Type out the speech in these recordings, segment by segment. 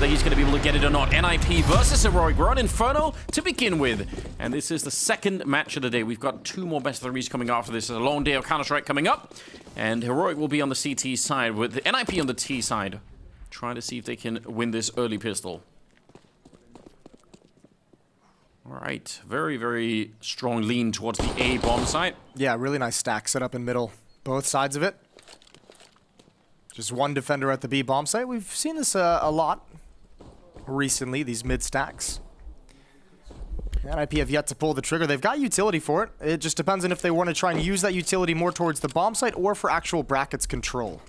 whether he's going to be able to get it or not. NiP versus Heroic. We're on Inferno to begin with. And this is the second match of the day. We've got 2 more best of 3s coming after this. A long day of Counter-Strike coming up. And Heroic will be on the CT side with the NiP on the T side. Trying to see if they can win this early pistol. All right. Very, very strong lean towards the A bomb site. Yeah, really nice stack set up in middle. Both sides of it. Just one defender at the B bomb site. We've seen this a lot recently, these mid stacks. NiP have yet to pull the trigger. They've got utility for it. It just depends on if they want to try and use that utility more towards the bomb site or for actual brackets control.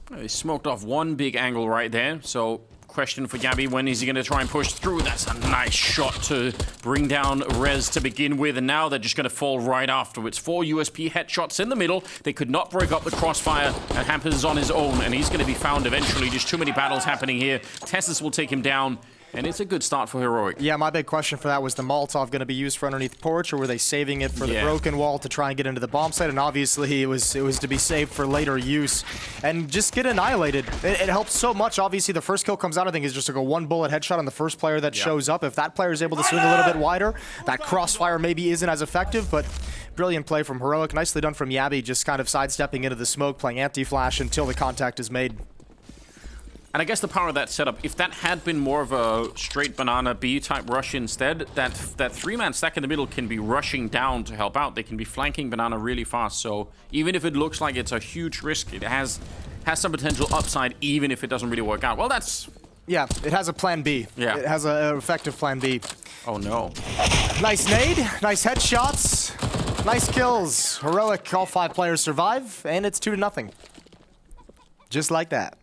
They smoked off one big angle right there. So, question for Gabby, when is he going to try and push through? That's a nice shot to bring down Rez to begin with, and now they're just going to fall right afterwards. 4 USP headshots in the middle. They could not break up the crossfire, and Hampus is on his own, and he's going to be found eventually. Just too many battles happening here. Tessus will take him down. And it's a good start for Heroic. Yeah, my big question for that was the Molotov going to be used for underneath porch, or were they saving it for the broken wall to try and get into the bomb site? And obviously it was to be saved for later use and just get annihilated. It helps so much. Obviously the first kill comes out, I think, is just like a 1-bullet headshot on the first player that shows up. If that player is able to swing a little bit wider, that crossfire maybe isn't as effective, but brilliant play from Heroic. Nicely done from Yabby, just kind of sidestepping into the smoke, playing anti-flash until the contact is made. And I guess the power of that setup, if that had been more of a straight banana B-type rush instead, that 3-man stack in the middle can be rushing down to help out. They can be flanking banana really fast. So even if it looks like it's a huge risk, it has some potential upside even if it doesn't really work out. Well, that's... Yeah, it has a plan B. Yeah. It has an effective plan B. Oh, no. Nice nade, nice headshots, nice kills. Heroic, all 5 players survive, and it's 2-0. Just like that.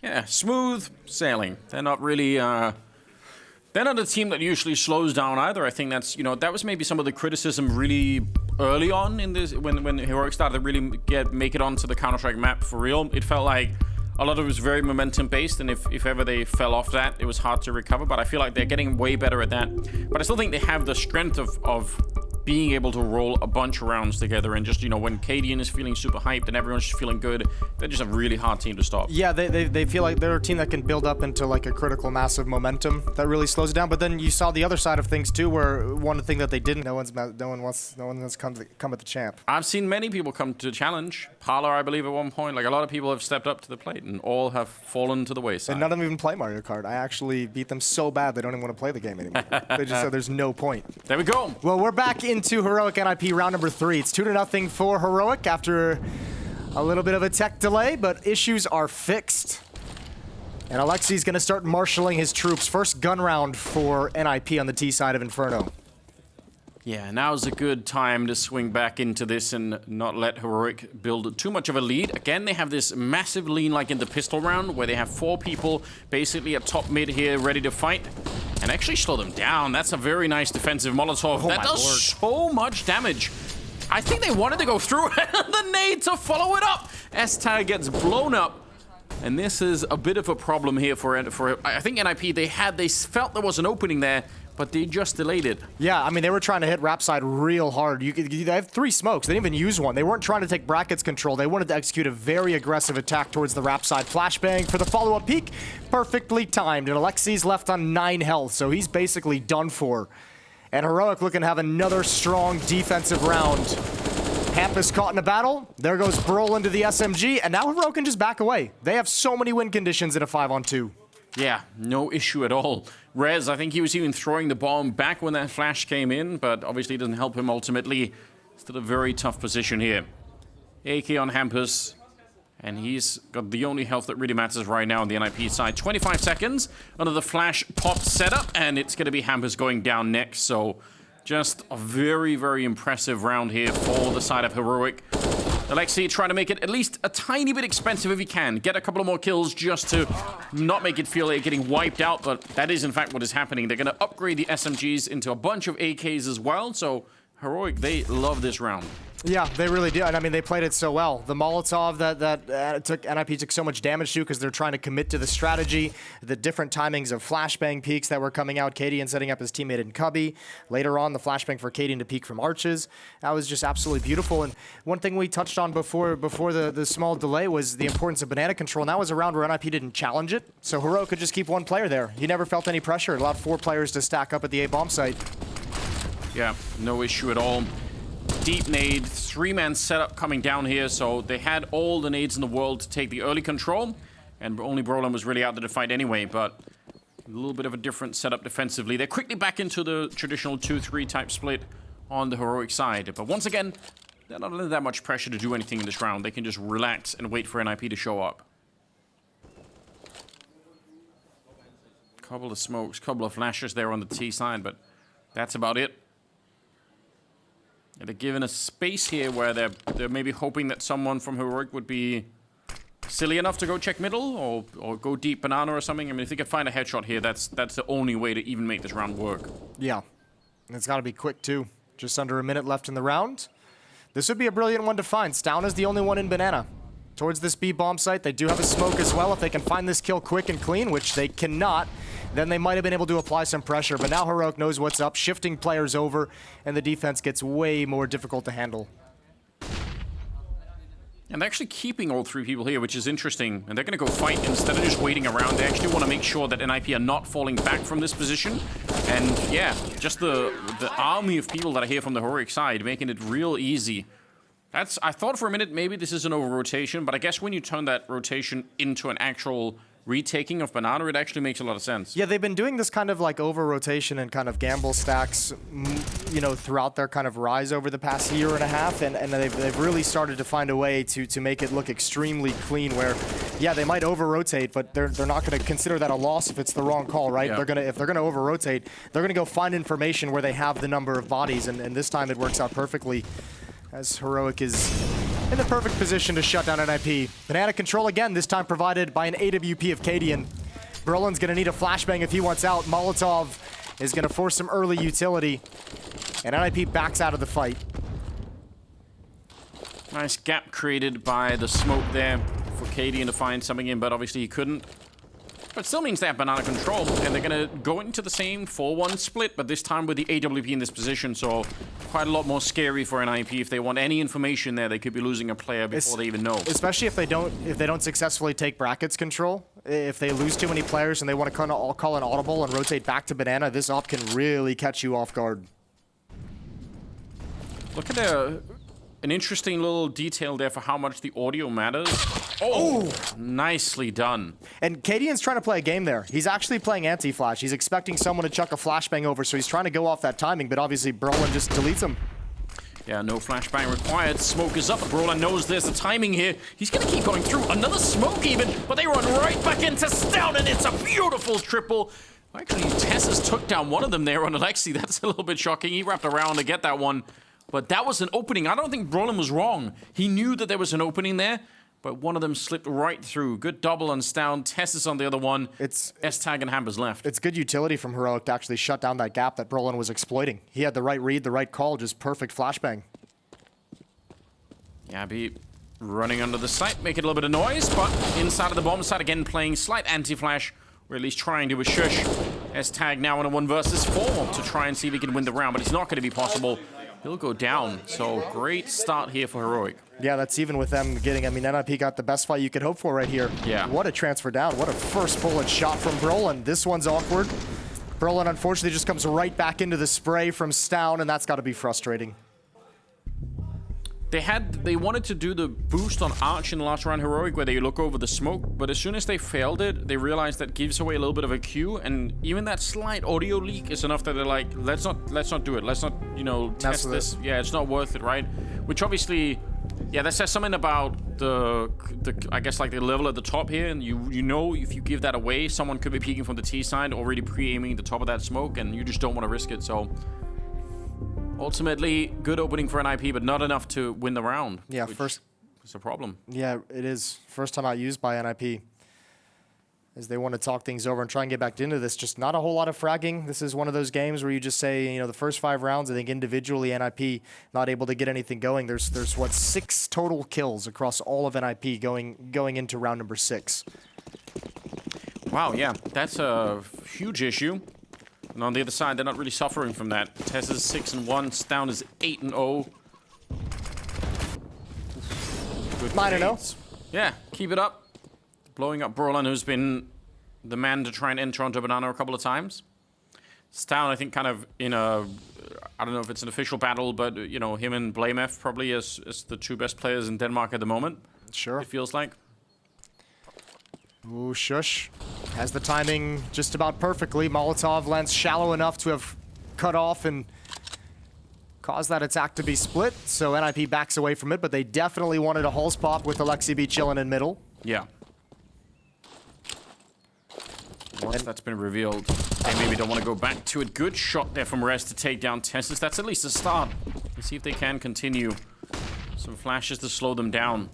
Yeah, smooth sailing. They're not really, they're not a team that usually slows down either. I think that's, you know, that was maybe some of the criticism really early on in this, when Heroic started to really make it onto the Counter-Strike map for real. It felt like a lot of it was very momentum-based, and if ever they fell off that, it was hard to recover. But I feel like they're getting way better at that. But I still think they have the strength of being able to roll a bunch of rounds together, and just, you know, when Cadian is feeling super hyped and everyone's just feeling good, they're just a really hard team to stop. Yeah, they feel like they're a team that can build up into like a critical mass of momentum that really slows it down. But then you saw the other side of things too, where one thing that they didn't, no one has come at the champ. I've seen many people come to challenge. Parlor, I believe, at one point, like a lot of people have stepped up to the plate, and all have fallen to the wayside. And none of them even play Mario Kart. I actually beat them so bad they don't even want to play the game anymore. They just said there's no point. There we go. Well, we're back into Heroic NiP round number 3. It's 2-0 for Heroic after a little bit of a tech delay, but issues are fixed. And Alexi's going to start marshaling his troops. First gun round for NiP on the T side of Inferno. Yeah, now's a good time to swing back into this and not let Heroic build too much of a lead. Again, they have this massive lean like in the pistol round, where they have 4 people basically at top mid here ready to fight and actually slow them down. That's a very nice defensive Molotov. That does so much damage. I think they wanted to go through the nade to follow it up. S-Tag gets blown up. And this is a bit of a problem here for I think NiP, they felt there was an opening there, but they just delayed it. Yeah, I mean, they were trying to hit Rap side real hard. They have 3 smokes. They didn't even use one. They weren't trying to take brackets control. They wanted to execute a very aggressive attack towards the Rap side. Flashbang for the follow-up peek. Perfectly timed. And Alexi's left on 9 health, so he's basically done for. And Heroic looking to have another strong defensive round. Hampus caught in a battle. There goes Brol into the SMG, and now Heroic can just back away. They have so many win conditions in a 5-on-2. Yeah, no issue at all. Rez, I think he was even throwing the bomb back when that flash came in, but obviously it doesn't help him ultimately. Still a very tough position here. AK on Hampus, and he's got the only health that really matters right now on the NiP side. 25 seconds under the flash pop setup, and it's going to be Hampus going down next, so just a very, very impressive round here for the side of Heroic. Alexi trying to make it at least a tiny bit expensive if he can. Get a couple of more kills just to not make it feel like getting wiped out, but that is in fact what is happening. They're going to upgrade the SMGs into a bunch of AKs as well, so Heroic, they love this round. Yeah, they really do. And I mean, they played it so well. The Molotov that NiP took so much damage to because they're trying to commit to the strategy. The different timings of flashbang peaks that were coming out. Cadian setting up his teammate in Cubby. Later on, the flashbang for Cadian to peek from Arches. That was just absolutely beautiful. And one thing we touched on before the small delay was the importance of banana control. And that was a round where NiP didn't challenge it. So Heroic could just keep one player there. He never felt any pressure. It allowed 4 players to stack up at the A bomb site. Yeah, no issue at all. Deep nade, 3-man setup coming down here, so they had all the nades in the world to take the early control, and only Brolin was really out there to fight anyway, but a little bit of a different setup defensively. They're quickly back into the traditional 2-3 type split on the Heroic side, but once again, they're not under that much pressure to do anything in this round. They can just relax and wait for NiP to show up. Couple of smokes, couple of flashes there on the T side, but that's about it. They're given a space here where they're maybe hoping that someone from Heroic would be silly enough to go check middle or go deep banana or something. I mean, if they could find a headshot here, that's the only way to even make this round work. Yeah, and it's got to be quick too. Just under a minute left in the round. This would be a brilliant one to find. Stown is the only one in banana. Towards this B bomb site, they do have a smoke as well. If they can find this kill quick and clean, which they cannot, then they might have been able to apply some pressure. But now Heroic knows what's up, shifting players over, and the defense gets way more difficult to handle. And they're actually keeping all 3 people here, which is interesting. And they're going to go fight instead of just waiting around. They actually want to make sure that NiP are not falling back from this position. And yeah, just the army of people that are here from the Heroic side, making it real easy. I thought for a minute maybe this is an over-rotation, but I guess when you turn that rotation into an actual retaking of banana, it actually makes a lot of sense. Yeah, they've been doing this kind of like over-rotation and kind of gamble stacks, you know, throughout their kind of rise over the past year and a half, and they've really started to find a way to make it look extremely clean where, yeah, they might over-rotate, but they're not going to consider that a loss if it's the wrong call, right? Yeah. If they're gonna over-rotate, they're going to go find information where they have the number of bodies, and this time it works out perfectly, as Heroic is in the perfect position to shut down NiP. Banana control again, this time provided by an AWP of Cadian. Brolin's gonna need a flashbang if he wants out. Molotov is gonna force some early utility, and NiP backs out of the fight. Nice gap created by the smoke there for Cadian to find something in, but obviously he couldn't. But still means they have banana control, and they're going to go into the same 4-1 split, but this time with the AWP in this position, so quite a lot more scary for NiP. If they want any information there, they could be losing a player before they even know. Especially if they don't successfully take brackets control. If they lose too many players and they want to call an audible and rotate back to banana, this op can really catch you off guard. Look at an interesting little detail there for how much the audio matters. Oh, nicely done. And Cadian's trying to play a game there. He's actually playing anti-flash. He's expecting someone to chuck a flashbang over, so he's trying to go off that timing, but obviously Brolin just deletes him. Yeah, no flashbang required. Smoke is up. Brolin knows there's the timing here. He's going to keep going through. Another smoke even, but they run right back into Stown, and it's a beautiful triple. Actually, Tessus took down one of them there on Alexi. That's a little bit shocking. He wrapped around to get that one. But that was an opening. I don't think Brolin was wrong. He knew that there was an opening there, but one of them slipped right through. Good double on Stown. Tessus on the other one. It's S-Tag and Hampers left. It's good utility from Heroic to actually shut down that gap that Brolin was exploiting. He had the right read, the right call, just perfect flashbang. Gabby running under the site, making a little bit of noise, but inside of the bomb site again, playing slight anti-flash, or at least trying to shush. S-Tag now in a 1 versus 4 to try and see if he can win the round, but it's not going to be possible. He'll go down, so great start here for Heroic. Yeah, that's even with them getting, I mean, NiP got the best fight you could hope for right here. Yeah. What a transfer down. What a first bullet shot from Brolin. This one's awkward. Brolin, unfortunately, just comes right back into the spray from Stown, and that's got to be frustrating. They wanted to do the boost on Arch in the last round Heroic where they look over the smoke, but as soon as they failed it, they realized that gives away a little bit of a cue, and even that slight audio leak is enough that they're like, let's not do it. Let's not, you know, test this. Yeah, it's not worth it, right? Which obviously, yeah, that says something about the I guess like the level at the top here, and you know if you give that away, someone could be peeking from the T side, already pre-aiming the top of that smoke, and you just don't want to risk it, so ultimately, good opening for NiP, but not enough to win the round. Yeah, first. It's a problem. Yeah, it is. First time out used by NiP. as they want to talk things over and try and get back into this. Just not a whole lot of fragging. This is one of those games where you just say, you know, the first 5 rounds, I think individually NiP not able to get anything going. There's what, 6 total kills across all of NiP going into round number 6. Wow, yeah, that's a huge issue. And on the other side, they're not really suffering from that. Tess is 6-1, Stown is 8-0. 9-0. Yeah, keep it up. Blowing up Brolin, who's been the man to try and enter onto Banana a couple of times. Stown, I think, kind of in a... I don't know if it's an official battle, but, you know, him and Blamef probably as the 2 best players in Denmark at the moment. Sure. It feels like. Ooh, Shush has the timing just about perfectly. Molotov lands shallow enough to have cut off and caused that attack to be split. So NiP backs away from it, but they definitely wanted a Hulse pop with Alexi B chilling in middle. Yeah. Once that's been revealed, they maybe don't want to go back to it. Good shot there from Rez to take down Tessus. That's at least a start. Let's see if they can continue. Some flashes to slow them down.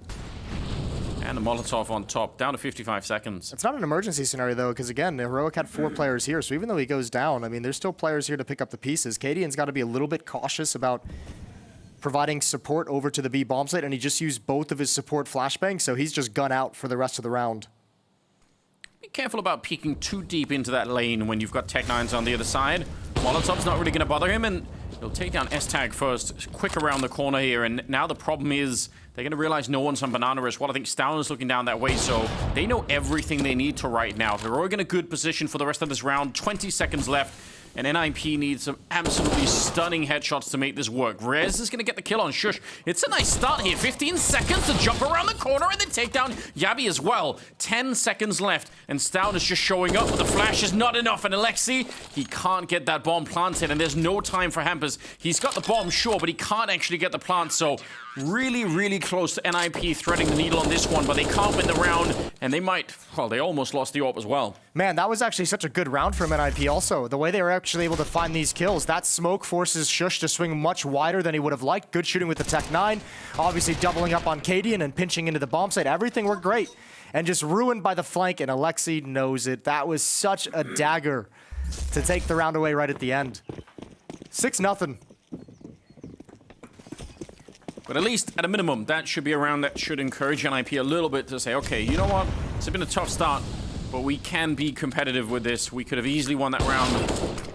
And the Molotov on top, down to 55 seconds. It's not an emergency scenario, though, because, again, Heroic had 4 players here, so even though he goes down, I mean, there's still players here to pick up the pieces. Cadian's got to be a little bit cautious about providing support over to the B bomb site, and he just used both of his support flashbangs, so he's just gun out for the rest of the round. Be careful about peeking too deep into that lane when you've got Tech-9s on the other side. Molotov's not really going to bother him, and he'll take down S-Tag first, quick around the corner here, and now the problem is they're going to realize no one's on Banana as well. I think Stown is looking down that way, so they know everything they need to right now. They're already in a good position for the rest of this round. 20 seconds left, and NiP needs some absolutely stunning headshots to make this work. Rez is going to get the kill on Shush. It's a nice start here. 15 seconds to jump around the corner and then take down Yabi as well. 10 seconds left, and Stown is just showing up, but the flash is not enough. And Alexi, he can't get that bomb planted, and there's no time for Hampers. He's got the bomb, sure, but he can't actually get the plant, so really, really close to NiP threading the needle on this one, but they can't win the round, and they might, well, they almost lost the AWP as well. Man, that was actually such a good round from NiP also. The way they were actually able to find these kills, that smoke forces Shush to swing much wider than he would have liked. Good shooting with the Tech-9, obviously doubling up on Cadian and pinching into the bomb site. Everything worked great, and just ruined by the flank, and Alexi knows it. That was such a dagger to take the round away right at the end. 6-0. But at least, at a minimum, that should be a round that should encourage NiP a little bit to say, okay, you know what? It's been a tough start, but we can be competitive with this. We could have easily won that round.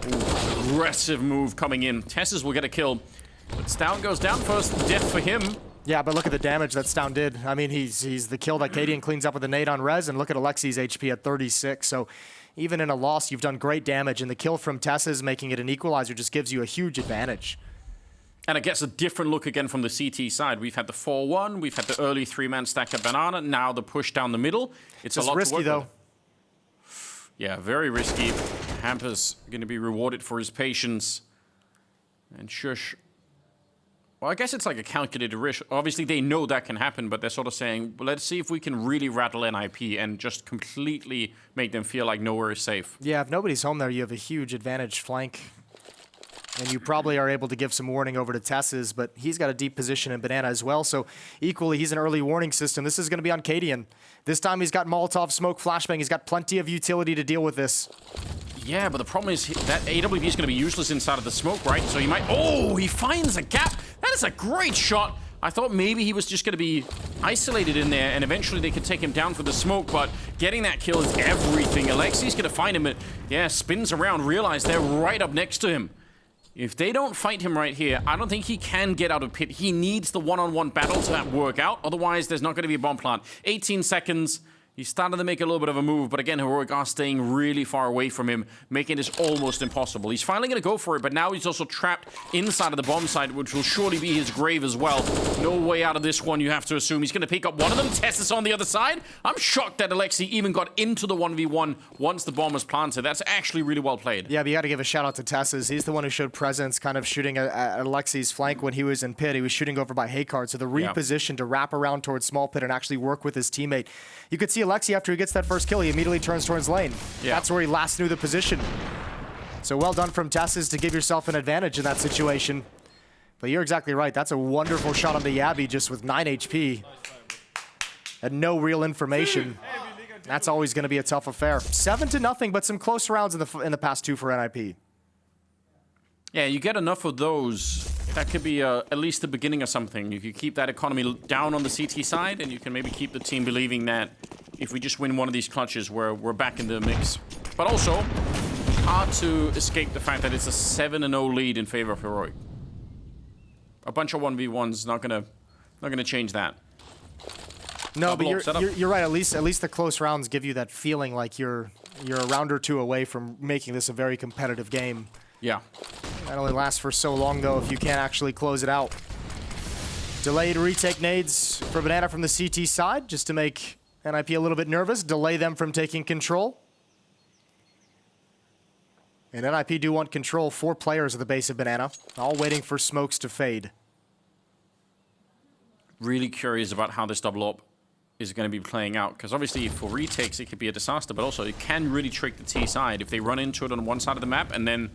Ooh, aggressive move coming in. Tessus will get a kill, but Stown goes down first. Death for him. Yeah, but look at the damage that Stown did. I mean, he's the kill that Cadian cleans up with a nade on Rez, and look at Alexi's HP at 36. So even in a loss, you've done great damage, and the kill from Tessus making it an equalizer just gives you a huge advantage. And I guess a different look again from the CT side. We've had the 4-1, we've had the early 3-man stack at Banana, now the push down the middle. It's a lot risky, to work though. With. Yeah, very risky. Hampers going to be rewarded for his patience. And Shush, well, I guess it's like a calculated risk. Obviously, they know that can happen, but they're sort of saying, well, let's see if we can really rattle NiP and just completely make them feel like nowhere is safe. Yeah, if nobody's home there, you have a huge advantage flank. And you probably are able to give some warning over to Tessus, but he's got a deep position in Banana as well, so equally, he's an early warning system. This is going to be on Cadian. This time he's got Molotov, smoke, flashbang. He's got plenty of utility to deal with this. Yeah, but the problem is that AWP is going to be useless inside of the smoke, right? So he might... Oh, he finds a gap. That is a great shot. I thought maybe he was just going to be isolated in there, and eventually they could take him down for the smoke, but getting that kill is everything. Alexi's going to find him, and yeah, spins around, realize they're right up next to him. If they don't fight him right here, I don't think he can get out of pit. He needs the one-on-one battle to work out. Otherwise, there's not going to be a bomb plant. 18 seconds. He's starting to make a little bit of a move, but again, Heroic are staying really far away from him, making this almost impossible. He's finally going to go for it, but now he's also trapped inside of the bomb site, which will surely be his grave as well. No way out of this one, you have to assume. He's going to pick up one of them. Tessus on the other side. I'm shocked that Alexi even got into the 1v1 once the bomb was planted. That's actually really well played. Yeah, but you got to give a shout out to Tessus. He's the one who showed presence, kind of shooting at Alexi's flank when he was in pit. He was shooting over by Haykard, so the reposition to wrap around towards small pit and actually work with his teammate. You could see Alexi after he gets that first kill, he immediately turns towards lane. Yeah. That's where he last knew the position. So well done from Tessus to give yourself an advantage in that situation. But you're exactly right. That's a wonderful shot on the Yabi just with 9 HP. And no real information. That's always going to be a tough affair. 7-0, but some close rounds in the past two for NiP. Yeah, you get enough of those. That could be at least the beginning of something. You could keep that economy down on the CT side, and you can maybe keep the team believing that if we just win one of these clutches, we're back in the mix. But also, hard to escape the fact that it's a 7-0 lead in favor of Heroic. A bunch of 1v1s not gonna change that. No, but you're right. At least the close rounds give you that feeling like you're a round or two away from making this a very competitive game. Yeah. That only lasts for so long, though, if you can't actually close it out. Delayed retake nades for Banana from the CT side, just to make NiP a little bit nervous, delay them from taking control. And NiP do want control. 4 players at the base of Banana, all waiting for smokes to fade. Really curious about how this double up is going to be playing out, because obviously for retakes it could be a disaster, but also it can really trick the T side if they run into it on one side of the map and then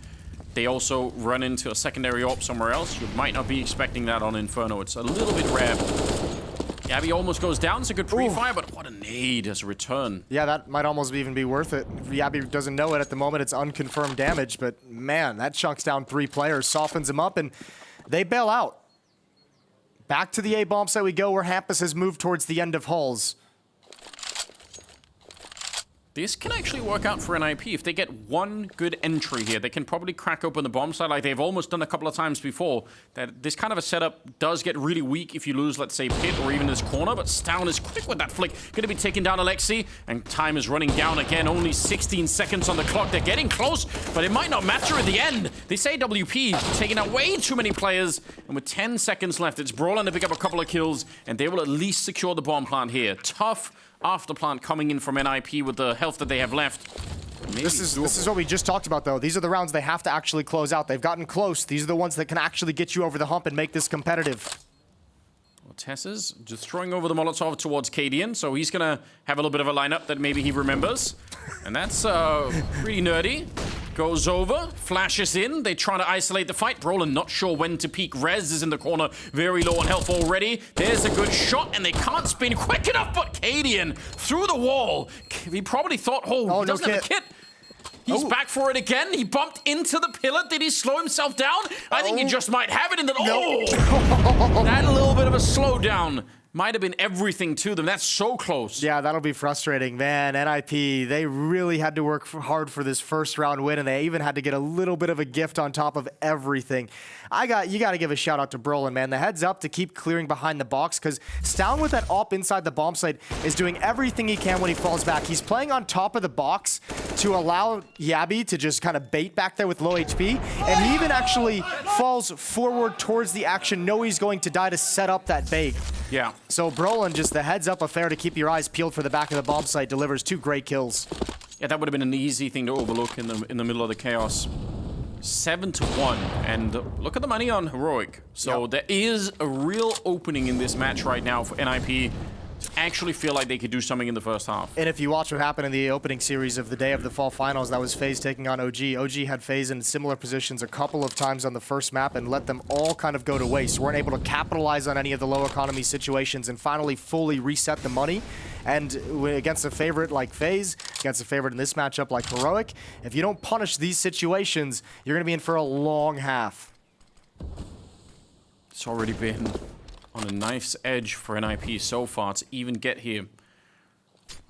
they also run into a secondary op somewhere else. You might not be expecting that on Inferno. It's a little bit rare. Yabby almost goes down. It's a good pre-fire, but what a nade as a return. Yeah, that might almost even be worth it. Yabby doesn't know it at the moment. It's unconfirmed damage, but man, that chunks down 3 players, softens them up, and they bail out. Back to the A bomb site we go, where Hampus has moved towards the end of halls. This can actually work out for NiP. If they get one good entry here, they can probably crack open the bomb site like they've almost done a couple of times before. That this kind of a setup does get really weak if you lose, let's say, Pit or even this corner, but Stown is quick with that flick. Going to be taking down Alexi, and time is running down again. Only 16 seconds on the clock. They're getting close, but it might not matter at the end. They say WP taking out way too many players, and with 10 seconds left, it's Brawlin to pick up a couple of kills, and they will at least secure the bomb plant here. Tough after plant coming in from NiP with the health that they have left. This is what we just talked about, though. These are the rounds they have to actually close out. They've gotten close. These are the ones that can actually get you over the hump and make this competitive. Well, Tessa's just throwing over the Molotov towards Cadian, so he's going to have a little bit of a lineup that maybe he remembers. And that's pretty nerdy. Goes over, flashes in. They try to isolate the fight. Brolin not sure when to peek. Rez is in the corner, very low on health already. There's a good shot, and they can't spin quick enough, but Cadian through the wall. He probably thought, he doesn't have a kit. He's back for it again. He bumped into the pillar. Did he slow himself down? I think he just might have it in the... That little bit of a slowdown might have been everything to them. That's so close. Yeah, that'll be frustrating. Man, NiP, they really had to work hard for this first round win, and they even had to get a little bit of a gift on top of everything. You got to give a shout out to Brolin, man. The heads up to keep clearing behind the box, because Stown with that op inside the bomb site is doing everything he can when he falls back. He's playing on top of the box to allow Yabby to just kind of bait back there with low HP, and he even actually falls forward towards the action, know he's going to die to set up that bait. Yeah. So Brolin, just the heads up affair to keep your eyes peeled for the back of the bomb site, delivers 2 great kills. Yeah, that would have been an easy thing to overlook in the middle of the chaos. 7-1, and look at the money on Heroic. So there is a real opening in this match right now for NiP to actually feel like they could do something in the first half. And if you watch what happened in the opening series of the day of the fall finals, that was FaZe taking on OG. OG had FaZe in similar positions a couple of times on the first map and let them all kind of go to waste. Weren't able to capitalize on any of the low economy situations and finally fully reset the money. And against a favorite like FaZe, against a favorite in this matchup like Heroic, if you don't punish these situations, you're going to be in for a long half. It's already been on a knife's edge for NiP so far to even get here.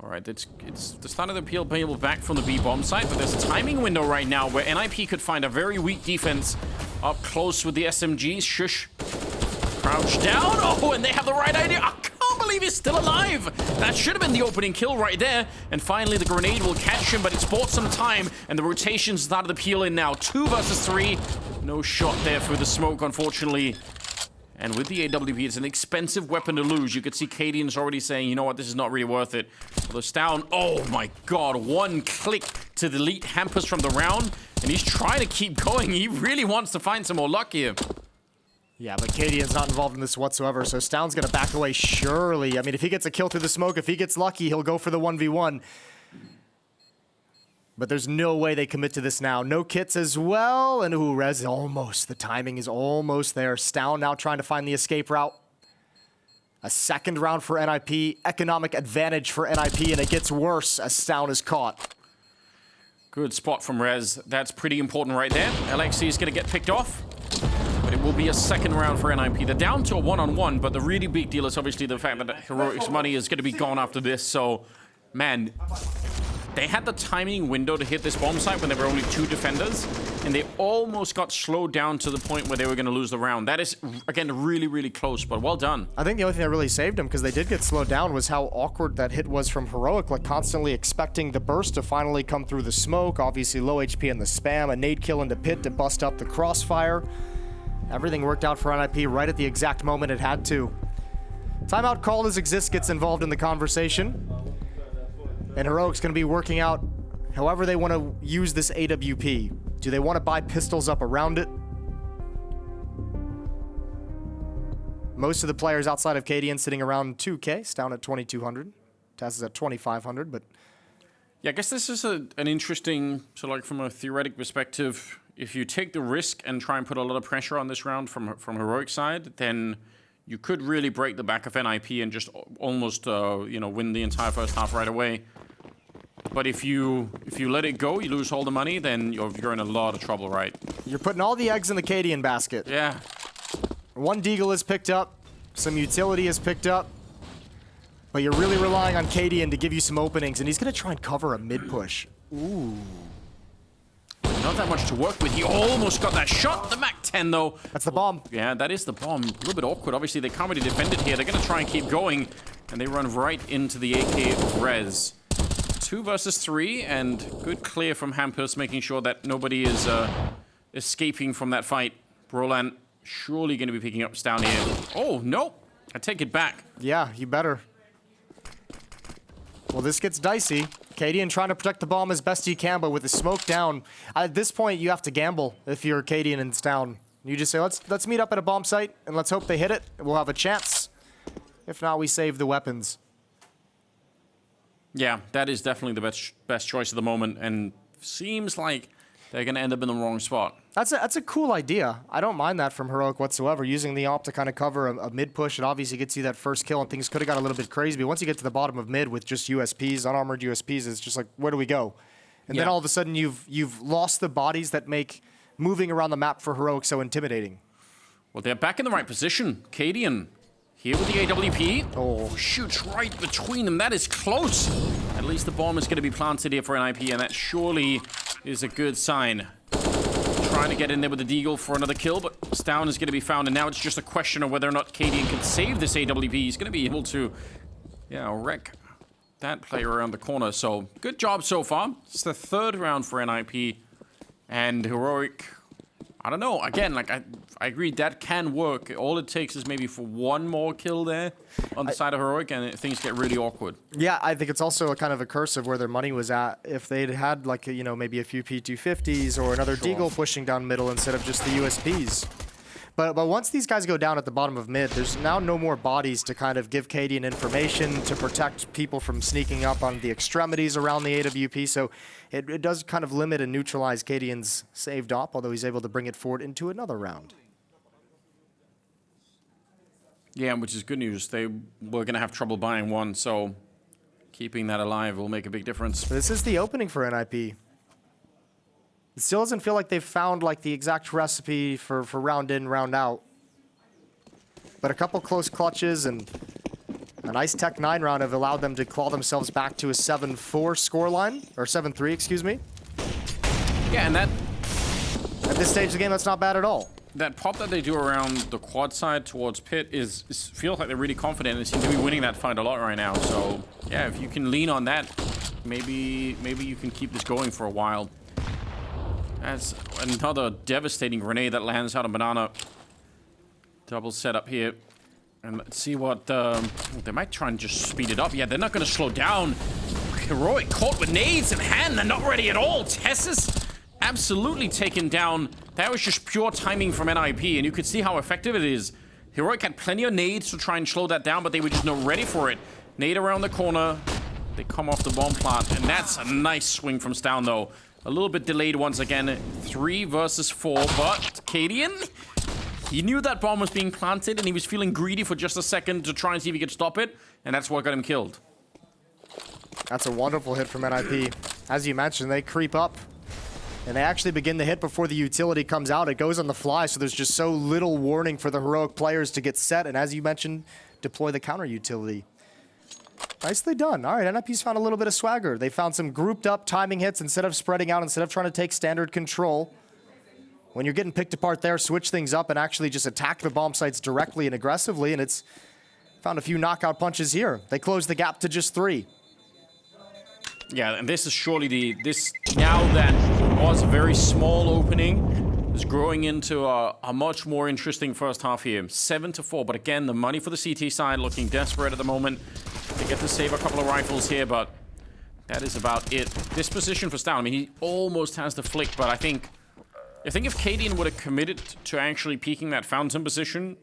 All right, it's the start of the peel back from the B bomb site, but there's a timing window right now where NiP could find a very weak defense up close with the SMGs. Shush. Crouch down. Oh, and they have the right idea. I can't believe he's still alive. That should have been the opening kill right there. And finally, the grenade will catch him, but it's bought some time, and the rotation's started to peel in now. 2 versus 3. No shot there through the smoke, unfortunately. And with the AWP, it's an expensive weapon to lose. You could see Cadian's already saying, you know what, this is not really worth it. Although Stown, oh my god, 1 click to delete Hampus from the round, and he's trying to keep going. He really wants to find some more luck here. Yeah, but Cadian's not involved in this whatsoever, so Stown's going to back away surely. I mean, if he gets a kill through the smoke, if he gets lucky, he'll go for the 1v1. But there's no way they commit to this now. No kits as well. And ooh, Rez almost. The timing is almost there. Stown now trying to find the escape route. A second round for NiP, economic advantage for NiP, and it gets worse as Stown is caught. Good spot from Rez. That's pretty important right there. LXC is going to get picked off, but it will be a second round for NiP. They're down to a one-on-one, but the really big deal is obviously the fact that Heroic's money is going to be gone after this. So, man, they had the timing window to hit this bomb site when there were only 2 defenders, and they almost got slowed down to the point where they were going to lose the round. That is, again, really, really close, but well done. I think the only thing that really saved them, because they did get slowed down, was how awkward that hit was from Heroic, like constantly expecting the burst to finally come through the smoke, obviously low HP in the spam, a nade kill into Pit to bust up the crossfire. Everything worked out for NiP right at the exact moment it had to. Timeout called as Exist gets involved in the conversation. And Heroic's going to be working out however they want to use this AWP. Do they want to buy pistols up around it? Most of the players outside of Cadian sitting around 2K, it's down at 2,200. Taz is at 2,500, but... Yeah, I guess this is an interesting, so like from a theoretic perspective, if you take the risk and try and put a lot of pressure on this round from Heroic side, then you could really break the back of NiP and just almost, win the entire first half right away. But if you let it go, you lose all the money, then you're in a lot of trouble, right? You're putting all the eggs in the Cadian basket. Yeah. One Deagle is picked up, some utility is picked up, but you're really relying on Cadian to give you some openings, and he's going to try and cover a mid-push. Ooh. Not that much to work with. He almost got that shot. The MAC-10, though. That's the bomb. Yeah, that is the bomb. A little bit awkward. Obviously, they can't really defend it here. They're going to try and keep going, and they run right into the AK Rez. 2 versus 3, and good clear from Hampus, making sure that nobody is escaping from that fight. Brolan surely going to be picking up Stown here. Oh, no. I take it back. Yeah, you better. Well, this gets dicey. Cadian trying to protect the bomb as best he can, but with the smoke down, at this point, you have to gamble if you're Cadian and Stown. You just say, let's meet up at a bomb site, and let's hope they hit it. We'll have a chance. If not, we save the weapons. Yeah, that is definitely the best choice at the moment, and seems like they're going to end up in the wrong spot. That's a cool idea. I don't mind that from Heroic whatsoever. Using the op to kind of cover a mid push, it obviously gets you that first kill, and things could have got a little bit crazy. But once you get to the bottom of mid with just USPs, unarmored USPs, it's just like, where do we go? And then all of a sudden, you've lost the bodies that make moving around the map for Heroic so intimidating. Well, they're back in the right position. Cadian here with the AWP. Oh, shoots right between them. That is close. At least the bomb is going to be planted here for NiP, and that surely is a good sign. Trying to get in there with the Deagle for another kill, but Stown is going to be found, and now it's just a question of whether or not Cadian can save this AWP. He's going to be able to, wreck that player around the corner. So, good job so far. It's the 3rd round for NiP, and Heroic, I don't know. Again, like I agree that can work. All it takes is maybe for one more kill there on the side of Heroic, and things get really awkward. Yeah, I think it's also a kind of a curse of where their money was at. If they'd had like maybe a few P250s or another Deagle pushing down middle instead of just the USPs. But once these guys go down at the bottom of mid, there's now no more bodies to kind of give Cadian information to protect people from sneaking up on the extremities around the AWP. So it does kind of limit and neutralize Cadian's saved op, although he's able to bring it forward into another round. Yeah, which is good news. They were going to have trouble buying one, so keeping that alive will make a big difference. This is the opening for NiP. It still doesn't feel like they've found like the exact recipe for round in, round out. But a couple close clutches and a nice Tech 9 round have allowed them to claw themselves back to a 7-4 scoreline, or 7-3, excuse me. Yeah, and that... At this stage of the game, that's not bad at all. That pop that they do around the quad side towards Pit feels like they're really confident and seem to be winning that fight a lot right now. So, yeah, if you can lean on that, maybe you can keep this going for a while. That's another devastating grenade that lands out of Banana. Double setup here. And let's see what... they might try and just speed it up. Yeah, they're not going to slow down. Heroic caught with nades in hand. They're not ready at all. Tessus absolutely taken down. That was just pure timing from NiP, and you could see how effective it is. Heroic had plenty of nades to try and slow that down, but they were just not ready for it. Nade around the corner. They come off the bomb plant, and that's a nice swing from Stown, though. A little bit delayed once again. 3 versus 4, but Cadian, He knew that bomb was being planted, and he was feeling greedy for just a second to try and see if he could stop it, and that's what got him killed. That's a wonderful hit from NiP. As you mentioned, they creep up, and they actually begin the hit before the utility comes out. It goes on the fly, so there's just so little warning for the heroic players to get set, and as you mentioned, deploy the counter utility. Nicely done. All right, NiP's found a little bit of swagger. They found some grouped up timing hits instead of spreading out, instead of trying to take standard control. When you're getting picked apart there, switch things up and actually just attack the bomb sites directly and aggressively, and it's found a few knockout punches here. They closed the gap to just 3. Yeah, and this is surely now that was a very small opening, is growing into a much more interesting first half here. 7-4, but again, the money for the CT side looking desperate at the moment. They get to save a couple of rifles here, but that is about it. This position for Stout, I mean, he almost has the flick, but I think if Cadian would have committed to actually peeking that fountain position,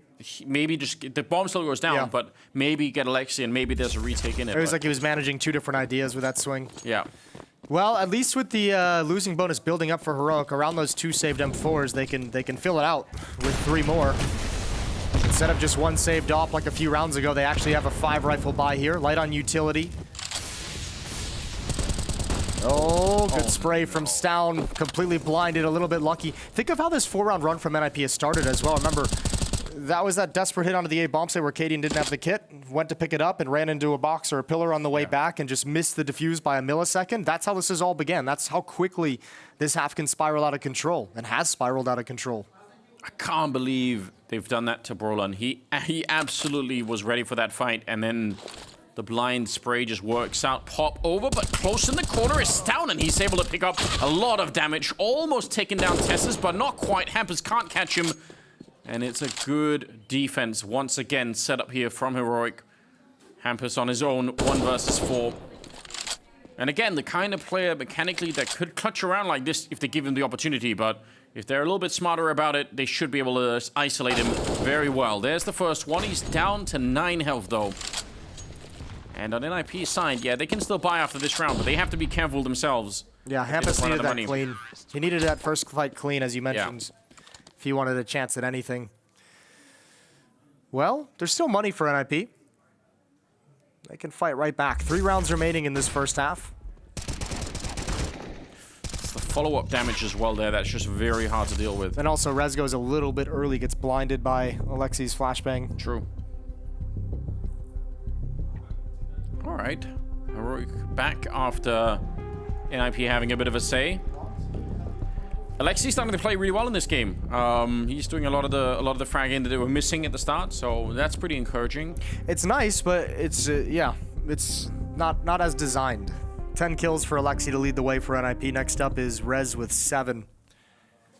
maybe just the bomb still goes down, but maybe get Alexi and maybe there's a retake in it. It was like he was managing 2 different ideas with that swing. Yeah. Well, at least with the losing bonus building up for Heroic, around those 2 saved M4s, they can fill it out with 3 more. Instead of just 1 saved off like a few rounds ago, they actually have a 5 rifle buy here. Light on utility. Oh, good spray from Stown. Completely blinded, a little bit lucky. Think of how this 4-round run from NiP has started as well. Remember, that was that desperate hit onto the A bomb site where Cadian didn't have the kit, went to pick it up and ran into a box or a pillar on the way back and just missed the defuse by a millisecond. That's how this has all began. That's how quickly this half can spiral out of control and has spiraled out of control. I can't believe they've done that to Brolan. He absolutely was ready for that fight, and then the blind spray just works out. Pop over, but close in the corner is Stown, and he's able to pick up a lot of damage. Almost taking down Tessus, but not quite. Hampers can't catch him. And it's a good defense once again set up here from Heroic. Hampus on his own, 1 versus 4. And again, the kind of player mechanically that could clutch around like this if they give him the opportunity, but if they're a little bit smarter about it, they should be able to isolate him very well. There's the first one. He's down to 9 health though. And on NiP's side, yeah, they can still buy after this round, but they have to be careful themselves. Yeah, Hampus needed that clean. He needed that first fight clean, as you mentioned. Yeah. If he wanted a chance at anything. Well, there's still money for NiP. They can fight right back. 3 rounds remaining in this first half. It's the follow-up damage as well there. That's just very hard to deal with. And also, Rez goes a little bit early, gets blinded by Alexi's flashbang. True. All right. Heroic back after NiP having a bit of a say. Alexi's starting to play really well in this game. He's doing a lot of the fragging that they were missing at the start, so that's pretty encouraging. It's nice, but it's yeah, it's not as designed. 10 kills for Alexi to lead the way for NiP. Next up is Rez with 7.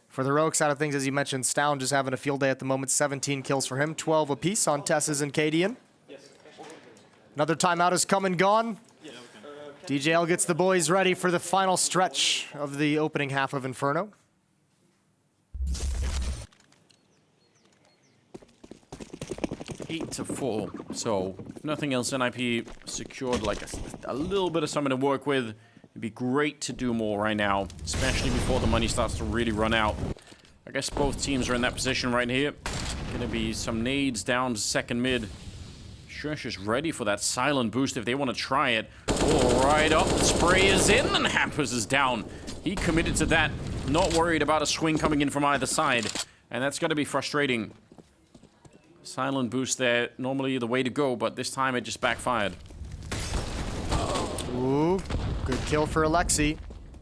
For the Heroic side of things, as you mentioned, Stown just having a field day at the moment. 17 kills for him, 12 apiece on Tessus and Cadian. Another timeout has come and gone. DJL gets the boys ready for the final stretch of the opening half of Inferno. Eight to 4. So, if nothing else, NiP secured like a little bit of something to work with. It'd be great to do more right now, especially before the money starts to really run out. I guess both teams are in that position right here. Gonna be some nades down to second mid. Shush is ready for that silent boost if they want to try it. Oh, right up. The spray is in and Hampers is down. He committed to that. Not worried about a swing coming in from either side. And that's got to be frustrating. Silent boost there. Normally the way to go, but this time it just backfired. Ooh, good kill for Alexi.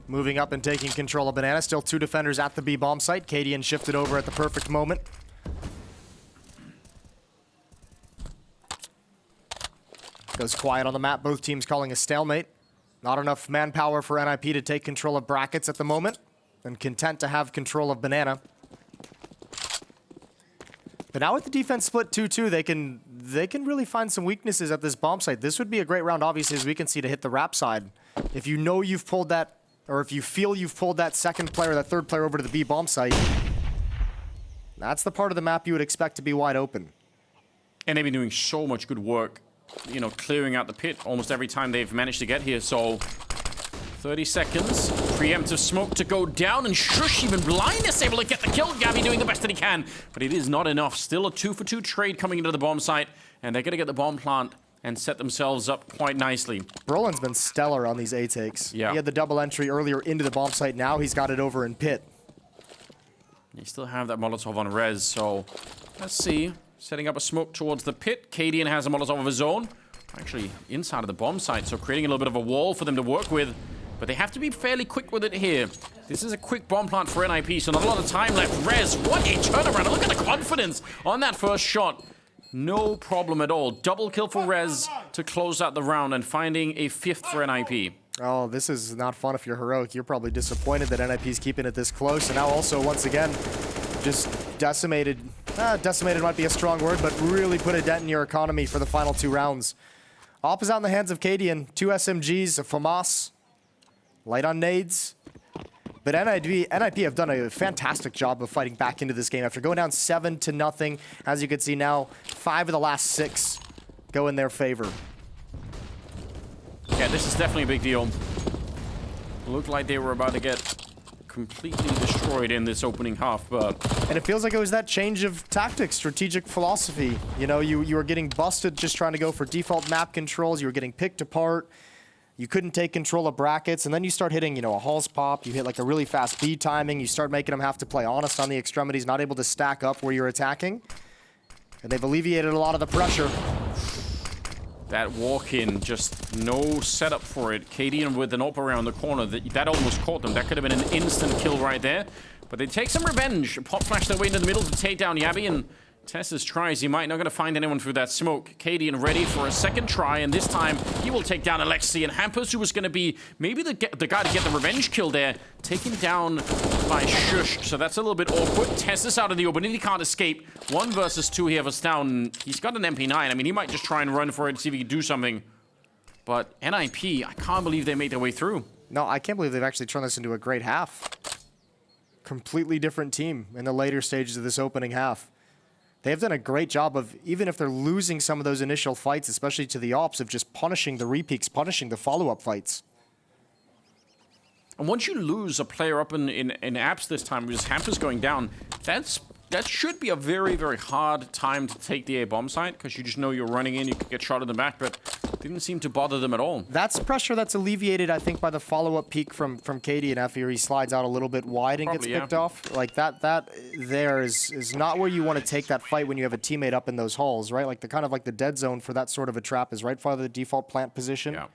Moving up and taking control of Banana. Still 2 defenders at the B bomb site. Cadian shifted over at the perfect moment. Goes quiet on the map. Both teams calling a stalemate. Not enough manpower for NiP to take control of brackets at the moment. And content to have control of Banana. But now with the defense split 2-2, they can really find some weaknesses at this bomb site. This would be a great round, obviously, as we can see, to hit the wrap side. If you know you've pulled that, or if you feel you've pulled that second player, that third player over to the B bomb site, that's the part of the map you would expect to be wide open. And they've been doing so much good work, you know, clearing out the pit almost every time they've managed to get here. So 30 seconds. preemptive smoke to go down, and Shush, even Blindness, able to get the kill. Gabby doing the best that he can, but it is not enough. Still a 2-for-2 trade coming into the bomb site, and they're going to get the bomb plant and set themselves up quite nicely. Brolin's been stellar on these A takes. Yeah. He had the double entry earlier into the bomb site. Now he's got it over in pit. They still have that Molotov on res, so let's see. Setting up a smoke towards the pit. Cadian has a Molotov of his own. Actually, inside of the bomb site, so creating a little bit of a wall for them to work with. But they have to be fairly quick with it here. This is a quick bomb plant for NiP, so not a lot of time left. Rez, what a turnaround. Look at the confidence on that first shot. No problem at all. Double kill for Rez to close out the round and finding a 5th for NiP. Oh, this is not fun if you're heroic. You're probably disappointed that NiP's keeping it this close. And now also, once again, just decimated. Decimated might be a strong word, but really put a dent in your economy for the final 2 rounds. Op is out in the hands of Cadian. 2 SMGs, a FAMAS, light on nades. But NiP have done a fantastic job of fighting back into this game after going down 7-0. As you can see now, 5 of the last 6 go in their favor. Yeah, this is definitely a big deal. Looked like they were about to get completely destroyed in this opening half, but... And it feels like it was that change of tactics, strategic philosophy. You know, you were getting busted just trying to go for default map controls. You were getting picked apart. You couldn't take control of brackets, and then you start hitting, you know, a Halls pop. You hit like a really fast B timing. You start making them have to play honest on the extremities, not able to stack up where you're attacking. And they've alleviated a lot of the pressure. That walk-in, just no setup for it. Cadian with an AWP around the corner. That almost caught them. That could have been an instant kill right there. But they take some revenge. Pop flash their way into the middle to take down Yabby, and Tess's tries. He might not going to find anyone through that smoke. Cadian ready for a second try, and this time he will take down Alexi. And Hampers, who was going to be maybe the guy to get the revenge kill there, taken down by Shush. So that's a little bit awkward. Tess is out of the open, and he can't escape. 1 versus 2 here for Stown. He's got an MP9. I mean, he might just try and run for it and see if he can do something. But NiP, I can't believe they made their way through. No, I can't believe they've actually turned this into a great half. Completely different team in the later stages of this opening half. They've done a great job of, even if they're losing some of those initial fights, especially to the ops, of just punishing the repeaks, punishing the follow-up fights. And once you lose a player up in apps this time, because Hampers going down, that should be a very, very hard time to take the A bomb site, because you just know you're running in, you could get shot in the back, but it didn't seem to bother them at all. That's pressure that's alleviated, I think, by the follow-up peak from Cadian after he slides out a little bit wide and Probably, gets picked off. Like, that there is not where you want to take that fight when you have a teammate up in those halls, right? Like, the kind of like the dead zone for that sort of a trap is right by the default plant position. Yeah.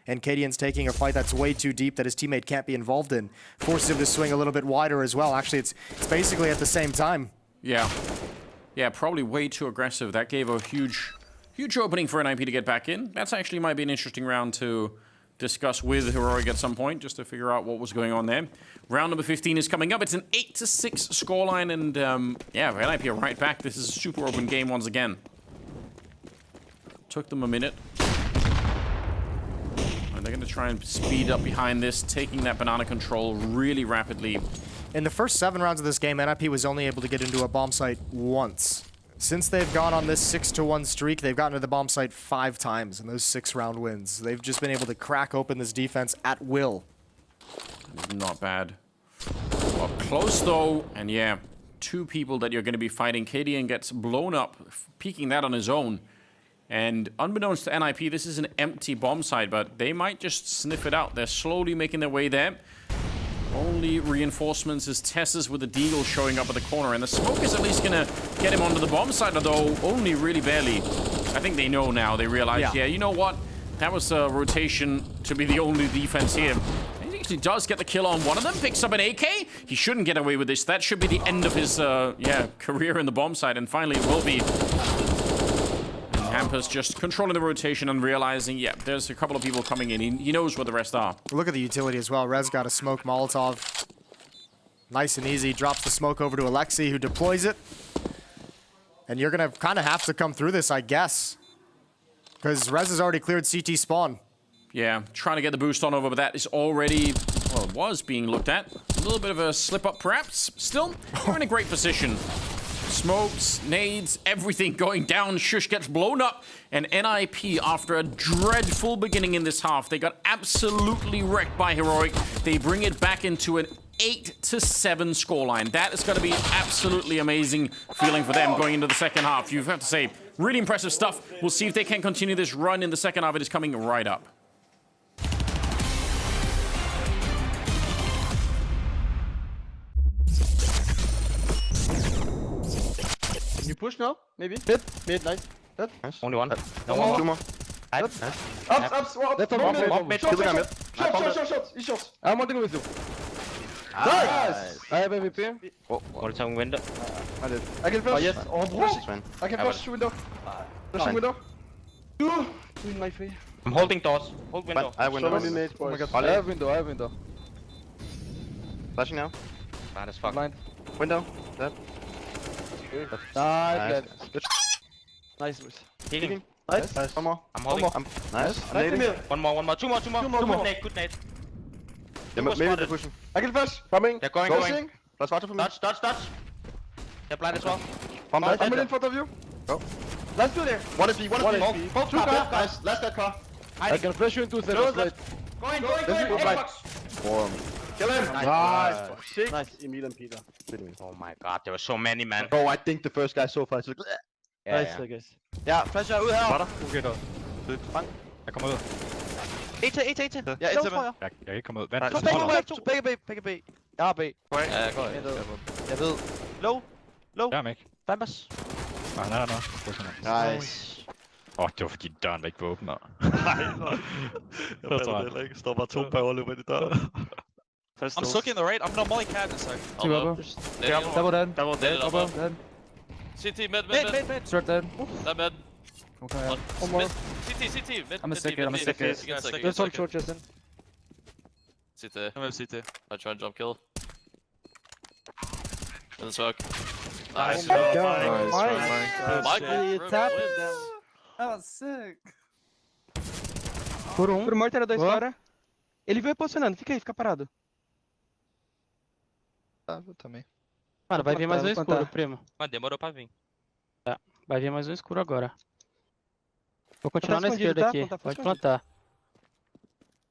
And Cadian's taking a fight that's way too deep that his teammate can't be involved in. Forces him to swing a little bit wider as well. Actually, it's basically at the same time. Yeah. Yeah, probably way too aggressive. That gave a huge opening for NiP to get back in. That's actually might be an interesting round to discuss with Heroic at some point, just to figure out what was going on there. Round number 15 is coming up. It's an 8-6 scoreline, and yeah, NiP are right back. This is a super open game once again. Took them a minute. And they're going to try and speed up behind this, taking that banana control really rapidly. In the first 7 rounds of this game, NiP was only able to get into a bomb site once. Since they've gone on this 6-1 streak, they've gotten to the bomb site 5 times in those 6-round wins. They've just been able to crack open this defense at will. Not bad. Up close, though, and yeah, 2 people that you're going to be fighting. Cadian gets blown up, peeking that on his own. And unbeknownst to NiP, this is an empty bomb site, but they might just sniff it out. They're slowly making their way there. Only reinforcements is Tess's with the Deagle showing up at the corner, and the smoke is at least gonna get him onto the bomb site, although only really barely. I think they know now. They realize, yeah, you know what? That was a rotation to be the only defense here. And he actually does get the kill on one of them, picks up an AK. He shouldn't get away with this. That should be the end of his career in the bomb site, and finally it will be. Hampers just controlling the rotation and realizing, yeah, there's a couple of people coming in. He knows where the rest are. Look at the utility as well. Rez got a smoke Molotov. Nice and easy. Drops the smoke over to Alexi, who deploys it. And you're going to kind of have to come through this, I guess. Because Rez has already cleared CT spawn. Yeah, trying to get the boost on over, but that is already, well, it was being looked at. A little bit of a slip-up, perhaps. Still, we're in a great position. Smokes, nades, everything going down. Shush gets blown up. And NiP, after a dreadful beginning in this half, they got absolutely wrecked by Heroic. They bring it back into an 8-7 scoreline. That is going to be absolutely amazing feeling for them going into the second half. You have to say, really impressive stuff. We'll see if they can continue this run in the second half. It is coming right up. Can you push now? Maybe? Mid, nice. Dead. Nice. Only one. No more. Two more. Ups, Nice. swap. That's a One bomb, minute. mid. Shot, Kill the guy shot, mid. shot. He's shot. I'm wanting with you. Nice. I have MVP. Oh, what time window? I did. I can flash. Oh, yes. Oh, bro. Six man. I can flash through window. Flashing Fine. window. Two. In my face. I'm holding doors. Hold window. I have So window. many nades, boys. Oh my god. I Volley. have window, I have window. Flashing now. Bad as fuck. Blind. Window. Dead. Nice. Good. Nice, boys. Healing. Nice. One more. I'm holding. Nice. I'm Nice. nading. One more. Two more. Two more. Good nade. Good nade. Yeah, was maybe spotted. they're pushing. I can flash. Coming. They're going. Flashing. Flash water for me. Touch. They're blind as well. Bomb I'm dead. in front of you. Go. Let's do there. One is B. One One is is B. B. Both Two car. car. Nice. Last dead car. I can flash you in 2 seconds. Late. Going. This is blind. Warm. Kill him. Nice. Sick. Nice. Emil and Peter. Oh my god, there were so many, man. Bro, I think the first guy so far is like... Nice, I guess. Ja, flasher ud her. Var der? Okay, der. Fang. Jeg kommer ud. Et. Ja, et Jeg kan ikke komme ud. Vent. Nej, begge B. Jeg har B. Ja, jeg går. Jeg ved. Low. Jeg er med ikke. Bambas. Nej, nej, nej. Nice. Det var fordi døren var ikke var åben. Nej, jeg fatter det heller ikke. Står bare 2 bag løber ind i døren. I'm stuck in the right. I'm not molly cabin, so. Double dead. Double dead. Double dead. CT, mid. Start dead. That mid. Okay. One more. CT, mid. I'm a stick it, I'm a stick it. Let's talk short, Justin. CT. I'm with CT. I try and jump kill. In the smoke. Nice. Oh my god. Nice. Michael. tapped That was sick. Por um. Pro morto era 2 fora. Ele veio posicionando. Fica aí, fica parado. Tá, eu também. Mano, vai vir mais um escuro, plantar. primo. Mas demorou pra vir. Vai vir mais um escuro agora. Vou continuar na escondido, esquerda tá? aqui. Plantar, Pode escondido. plantar.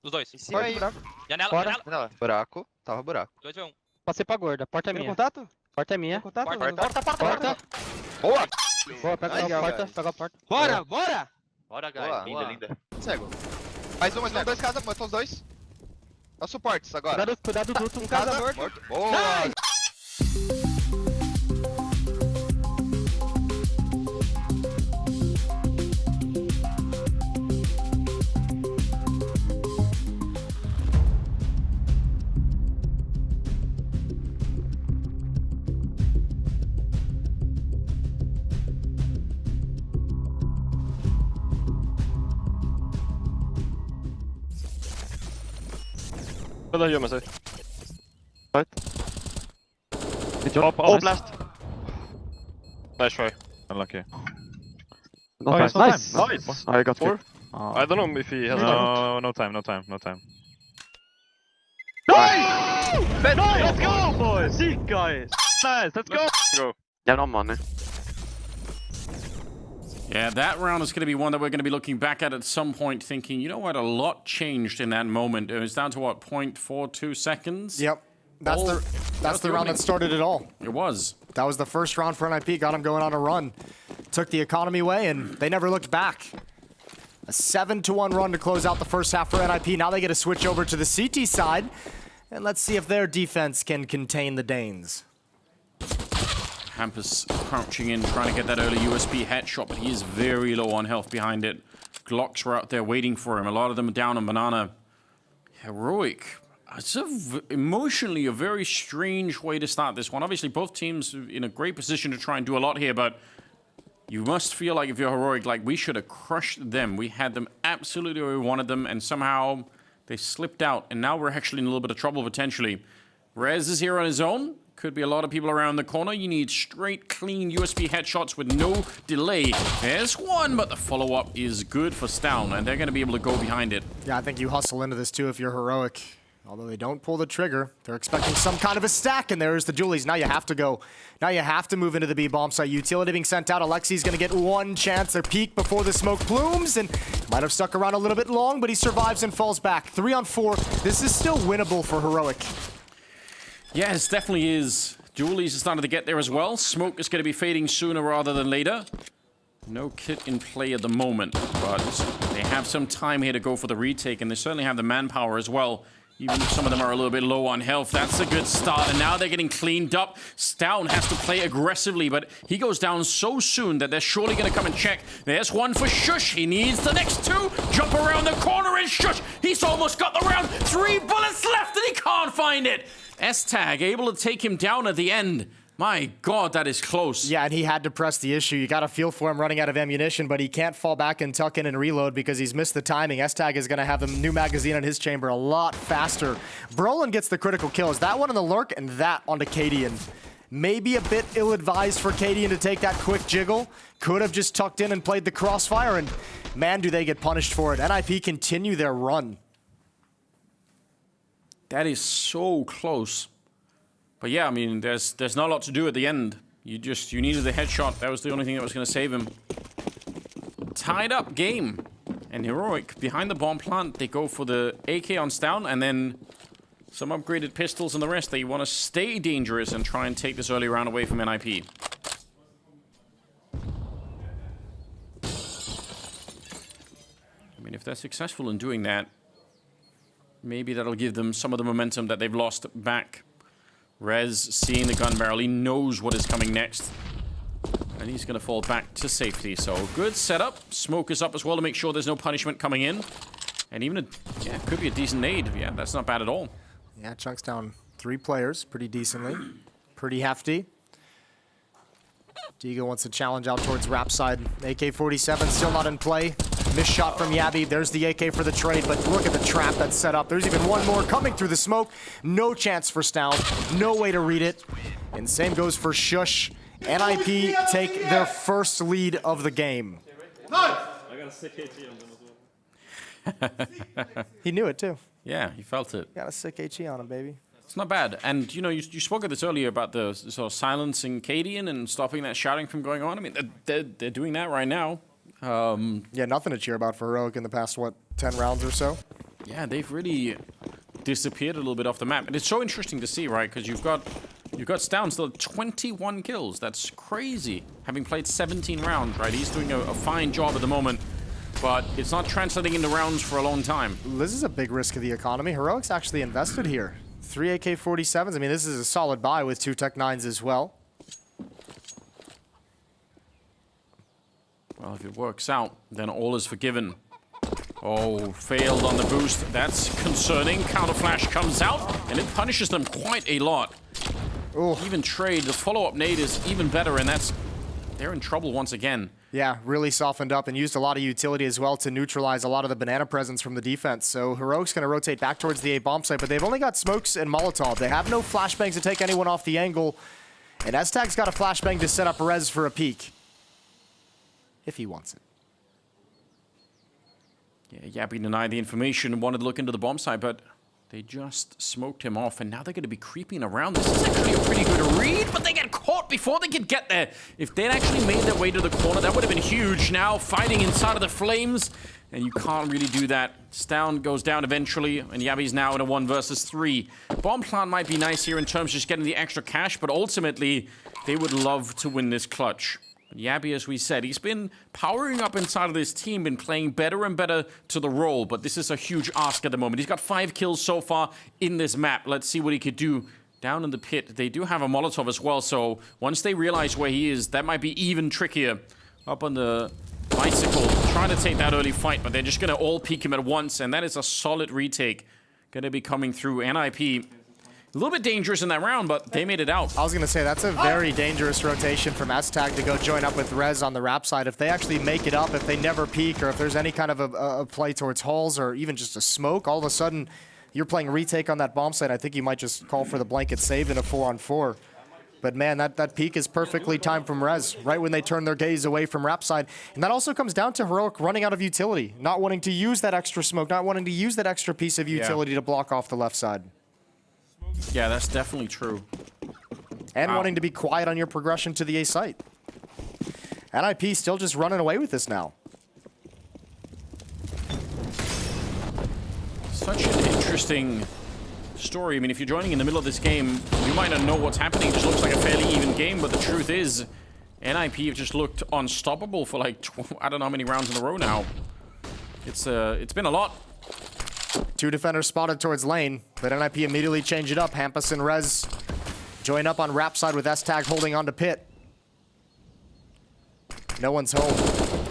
Os dois. Porta, buraco. Janela, Fora. janela. Buraco. Tava buraco. 2v1. Passei pra gorda. Porta é Tem minha. contato? Porta é minha. Tem contato? Porta. Boa! Boa, pega Legal, a porta. guys. Pega a porta. Bora, bora! Bora, Boa. guys. Linda, linda. Cego. Mais um, mais um. 2 casas, matou os 2. É os suportes agora. Cuidado do duto. Um casa morto. Boa! Hvad der gjør sig? Right. Oh, blast. Nice try. Unlucky. Nice. Nice. I got 4. Oh. I don't know if he has No time. Let's go, boys! Sick, guys! Nice, let's go! Jeg har money. Yeah, that round is going to be one that we're going to be looking back at some point thinking, you know what, a lot changed in that moment. It was down to, what, 0.42 seconds? Yep. That's Oh, the the round opening. that started it all. It was. That was the first round for NiP, got them going on a run. Took the economy away, and they never looked back. A 7-1 run to close out the first half for NiP. Now they get a switch over to the CT side, and let's see if their defense can contain the Danes. Hampus crouching in, trying to get that early USB headshot, but he is very low on health behind it. Glocks were out there waiting for him. A lot of them down on Banana. Heroic. It's emotionally a very strange way to start this one. Obviously, both teams in a great position to try and do a lot here, but you must feel like if you're Heroic, like we should have crushed them. We had them absolutely where we wanted them, and somehow they slipped out, and now we're actually in a little bit of trouble potentially. Rez is here on his own. Could be a lot of people around the corner. You need straight, clean USB headshots with no delay. There's one, but the follow-up is good for Stown, and they're going to be able to go behind it. Yeah, I think you hustle into this too if you're Heroic. Although they don't pull the trigger, they're expecting some kind of a stack, and there's the Julies. Now you have to go. Now you have to move into the B bomb site. Utility being sent out. Alexi's going to get one chance. Their peek before the smoke plumes, and might have stuck around a little bit long, but he survives and falls back. 3 on 4. This is still winnable for Heroic. Yes, definitely is. Julies is starting to get there as well. Smoke is going to be fading sooner rather than later. No kit in play at the moment, but they have some time here to go for the retake, and they certainly have the manpower as well. Even if some of them are a little bit low on health, that's a good start. And now they're getting cleaned up. Stown has to play aggressively, but he goes down so soon that they're surely going to come and check. There's one for Shush. He needs the next 2. Jump around the corner and Shush. He's almost got the round. 3 bullets left and he can't find it. S-Tag able to take him down at the end. My God, that is close. Yeah, and he had to press the issue. You got to feel for him running out of ammunition, but he can't fall back and tuck in and reload because he's missed the timing. S-Tag is going to have the new magazine in his chamber a lot faster. Brolin gets the critical kills. That one on the lurk and that onto Cadian. Maybe a bit ill-advised for Cadian to take that quick jiggle. Could have just tucked in and played the crossfire, and man, do they get punished for it. NiP continue their run. That is so close. But yeah, I mean, there's not a lot to do at the end. You needed the headshot. That was the only thing that was going to save him. Tied up game. And Heroic, behind the bomb plant, they go for the AK on Stown, and then some upgraded pistols and the rest. They want to stay dangerous and try and take this early round away from NiP. I mean, if they're successful in doing that, maybe that'll give them some of the momentum that they've lost back. Rez seeing the gun barrel, he knows what is coming next. And he's going to fall back to safety. So good setup. Smoke is up as well to make sure there's no punishment coming in. And even yeah, it could be a decent nade. Yeah, that's not bad at all. Yeah, Chunk's down 3 players pretty decently. Pretty hefty. Diego wants to challenge out towards Rap side. AK-47 still not in play. Missed shot from Yabby. There's the AK for the trade, but look at the trap that's set up. There's even one more coming through the smoke. No chance for Stown. No way to read it. And same goes for Shush. NiP take their first lead of the game. I got a sick HE on them as well. He knew it too. Yeah, he felt it. Got a sick HE on him, baby. It's not bad. And, you know, you spoke of this earlier about the sort of silencing Cadian and stopping that shouting from going on. I mean, they're doing that right now. Yeah, nothing to cheer about for Heroic in the past, what, 10 rounds or so? Yeah, they've really disappeared a little bit off the map. And it's so interesting to see, right? Because you've got Stown still at 21 kills. That's crazy. Having played 17 rounds, right? He's doing a fine job at the moment. But it's not translating into rounds for a long time. This is a big risk of the economy. Heroic's actually invested here. 3 AK-47s. I mean, this is a solid buy with 2 Tech 9s as well. Well, if it works out, then all is forgiven. Oh, failed on the boost. That's concerning. Counter flash comes out, and it punishes them quite a lot. Ooh. Even trade, the follow-up nade is even better, and they're in trouble once again. Yeah, really softened up and used a lot of utility as well to neutralize a lot of the banana presence from the defense. So Heroic's going to rotate back towards the A bomb site, but they've only got smokes and Molotov. They have no flashbangs to take anyone off the angle, and S-Tag's got a flashbang to set up Rez for a peek. If he wants it. Yeah, Yabby denied the information and wanted to look into the bomb site, but they just smoked him off, and now they're going to be creeping around. This is actually a pretty good read, but they get caught before they could get there. If they'd actually made their way to the corner, that would have been huge. Now fighting inside of the flames, and you can't really do that. Stown goes down eventually, and Yabby's now in a 1 versus 3. Bomb plant might be nice here in terms of just getting the extra cash, but ultimately, they would love to win this clutch. Yabby, as we said, he's been powering up inside of this team, been playing better and better to the role, but this is a huge ask at the moment. He's got 5 kills so far in this map. Let's see what he could do down in the pit. They do have a Molotov as well, so once they realize where he is, that might be even trickier. Up on the bicycle, trying to take that early fight, but they're just going to all peek him at once, and that is a solid retake. Going to be coming through. NiP a little bit dangerous in that round, but they made it out. I was going to say, that's a very dangerous rotation from S-Tag to go join up with Rez on the Rap side. If they actually make it up, if they never peek, or if there's any kind of a play towards halls, or even just a smoke, all of a sudden, you're playing retake on that bomb site. I think you might just call for the blanket save in a 4-on-4. But man, that peak is perfectly timed from Rez, right when they turn their gaze away from Rapside. And that also comes down to Heroic running out of utility, not wanting to use that extra smoke, not wanting to use that extra piece of utility to block off the left side. Yeah, that's definitely true. And wanting to be quiet on your progression to the A site. NiP still just running away with this now. Such an interesting story. I mean, if you're joining in the middle of this game, you might not know what's happening. It just looks like a fairly even game, but the truth is, NiP have just looked unstoppable for like, I don't know how many rounds in a row now. It's been a lot. 2 defenders spotted towards lane, but NiP immediately change it up. Hampus and Rez join up on Rapside with S-Tag holding on to Pit. No one's home.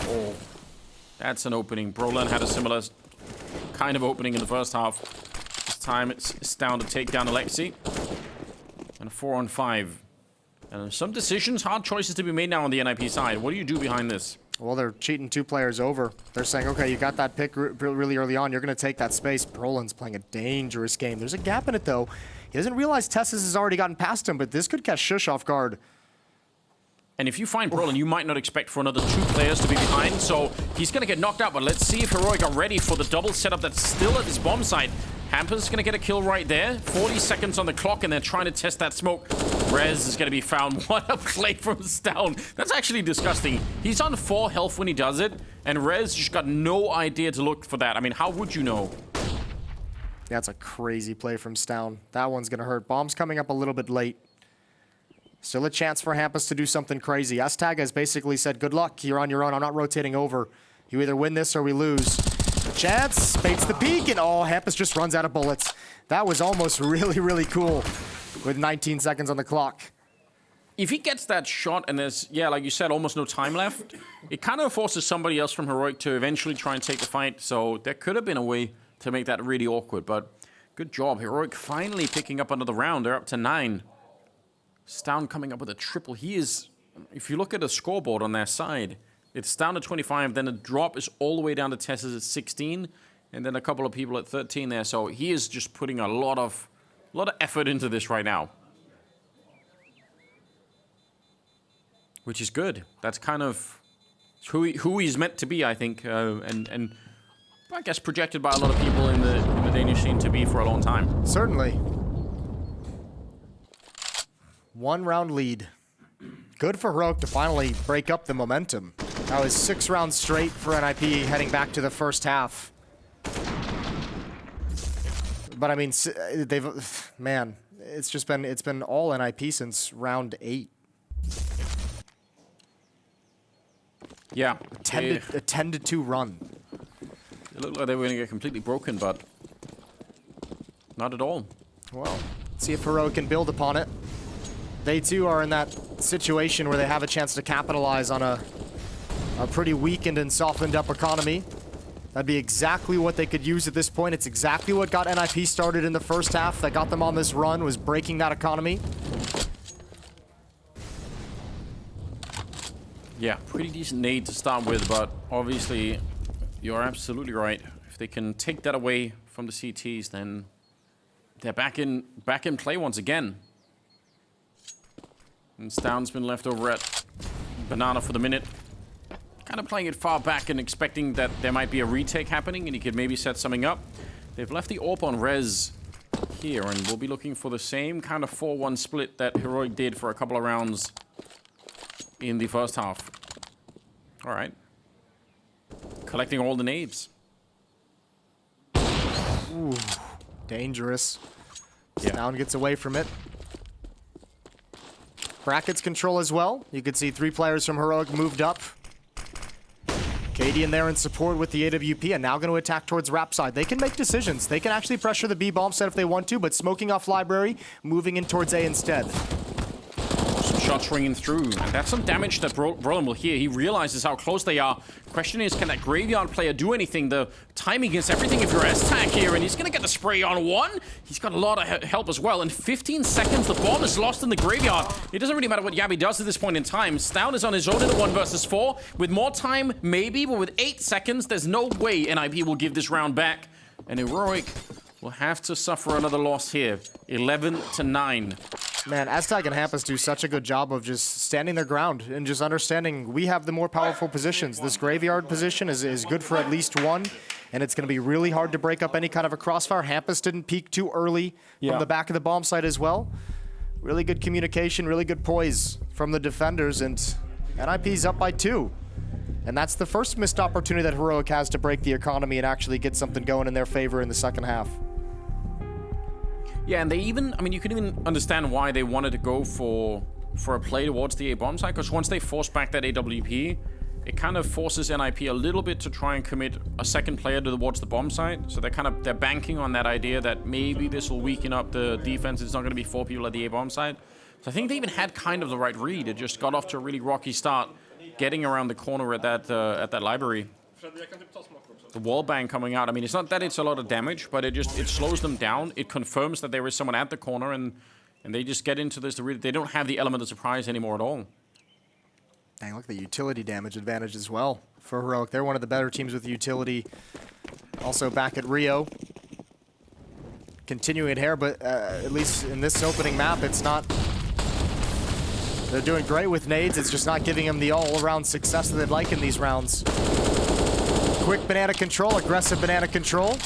Oh, that's an opening. Brolin had a similar kind of opening in the first half. This time it's down to take down Alexi. And a 4-on-5. And some decisions, hard choices to be made now on the NiP side. What do you do behind this? Well, they're cheating 2 players over. They're saying, okay, you got that pick really early on. You're going to take that space. Brolin's playing a dangerous game. There's a gap in it, though. He doesn't realize Tessus has already gotten past him, but this could catch Shush off guard. And if you find Brolin, you might not expect for another 2 players to be behind, so he's going to get knocked out. But let's see if Heroic are ready for the double setup that's still at this bomb site. Hampus going to get a kill right there. 40 seconds on the clock, and they're trying to test that smoke. Rez is going to be found. What a play from Stown. That's actually disgusting. He's on 4 health when he does it, and Rez just got no idea to look for that. I mean, how would you know? That's a crazy play from Stown. That one's going to hurt. Bomb's coming up a little bit late. Still a chance for Hampus to do something crazy. S-Tag has basically said, good luck, you're on your own, I'm not rotating over. You either win this or we lose. Chance, baits the peak, and oh, Hampus just runs out of bullets. That was almost really cool with 19 seconds on the clock. If he gets that shot and there's, yeah, like you said, almost no time left, it kind of forces somebody else from Heroic to eventually try and take the fight. So there could have been a way to make that really awkward, but good job. Heroic finally picking up another round. They're up to 9. Stown coming up with a triple. He is, if you look at the scoreboard on their side, it's down to 25, then the drop is all the way down to Tessa's at 16, and then a couple of people at 13 there. So he is just putting a lot of effort into this right now. Which is good. That's kind of who he's meant to be, I think, and I guess projected by a lot of people in the Danish scene to be for a long time. Certainly. 1 round lead. Good for Heroic to finally break up the momentum. That was 6 rounds straight for NiP heading back to the first half. But I mean, man, it's been all NiP since round 8. Yeah. A 10-2 run. It looked like they were going to get completely broken, but not at all. Well, see if Heroic can build upon it. They too are in that situation where they have a chance to capitalize on a pretty weakened and softened up economy. That'd be exactly what they could use at this point. It's exactly what got NiP started in the first half that got them on this run, was breaking that economy. Yeah, pretty decent nade to start with, but obviously you're absolutely right. If they can take that away from the CTs, then they're back in play once again. And Stown's been left over at Banana for the minute. Kind of playing it far back and expecting that there might be a retake happening and he could maybe set something up. They've left the AWP on Rez here, and we'll be looking for the same kind of 4-1 split that Heroic did for a couple of rounds in the first half. All right. Collecting all the nades. Ooh, dangerous. Yeah. Stown gets away from it. Brackets control as well. You can see 3 players from Heroic moved up. Katie in there in support with the AWP, and now going to attack towards Rapside. They can make decisions. They can actually pressure the B bomb set if they want to, but smoking off Library, moving in towards A instead. Some shots ringing through, and that's some damage that Brolin will hear. He realizes how close they are. Question is, can that Graveyard player do anything? The timing is everything if you're S-Tag here, and he's going to get the spray on 1. He's got a lot of help as well. In 15 seconds, the bomb is lost in the Graveyard. It doesn't really matter what Yabby does at this point in time. Stown is on his own in a 1 versus 4. With more time, maybe, but with 8 seconds, there's no way NiP will give this round back. And Heroic will have to suffer another loss here. 11-9. Man, Aztag and Hampus do such a good job of just standing their ground and just understanding we have the more powerful positions. This graveyard position is good for at least one, and it's going to be really hard to break up any kind of a crossfire. Hampus didn't peek too early from the back of the bomb site as well. Really good communication, really good poise from the defenders, and NiP's up by 2. And that's the first missed opportunity that Heroic has to break the economy and actually get something going in their favor in the second half. Yeah, and they even, I mean, you can even understand why they wanted to go for a play towards the A bomb site, because once they force back that AWP, it kind of forces NiP a little bit to try and commit a second player towards the bomb site. So they're banking on that idea that maybe this will weaken up the defense. It's not going to be 4 people at the A bomb site. So I think they even had kind of the right read. It just got off to a really rocky start, getting around the corner at that library. The wall bang coming out. I mean, it's not that it's a lot of damage, but it slows them down. It confirms that there is someone at the corner, and they just get into this. They don't have the element of surprise anymore at all. Dang, look at the utility damage advantage as well for Heroic. They're one of the better teams with utility. Also back at Rio. Continuing it here, but at least in this opening map, it's not... They're doing great with nades. It's just not giving them the all-around success that they'd like in these rounds. Quick banana control, aggressive banana control.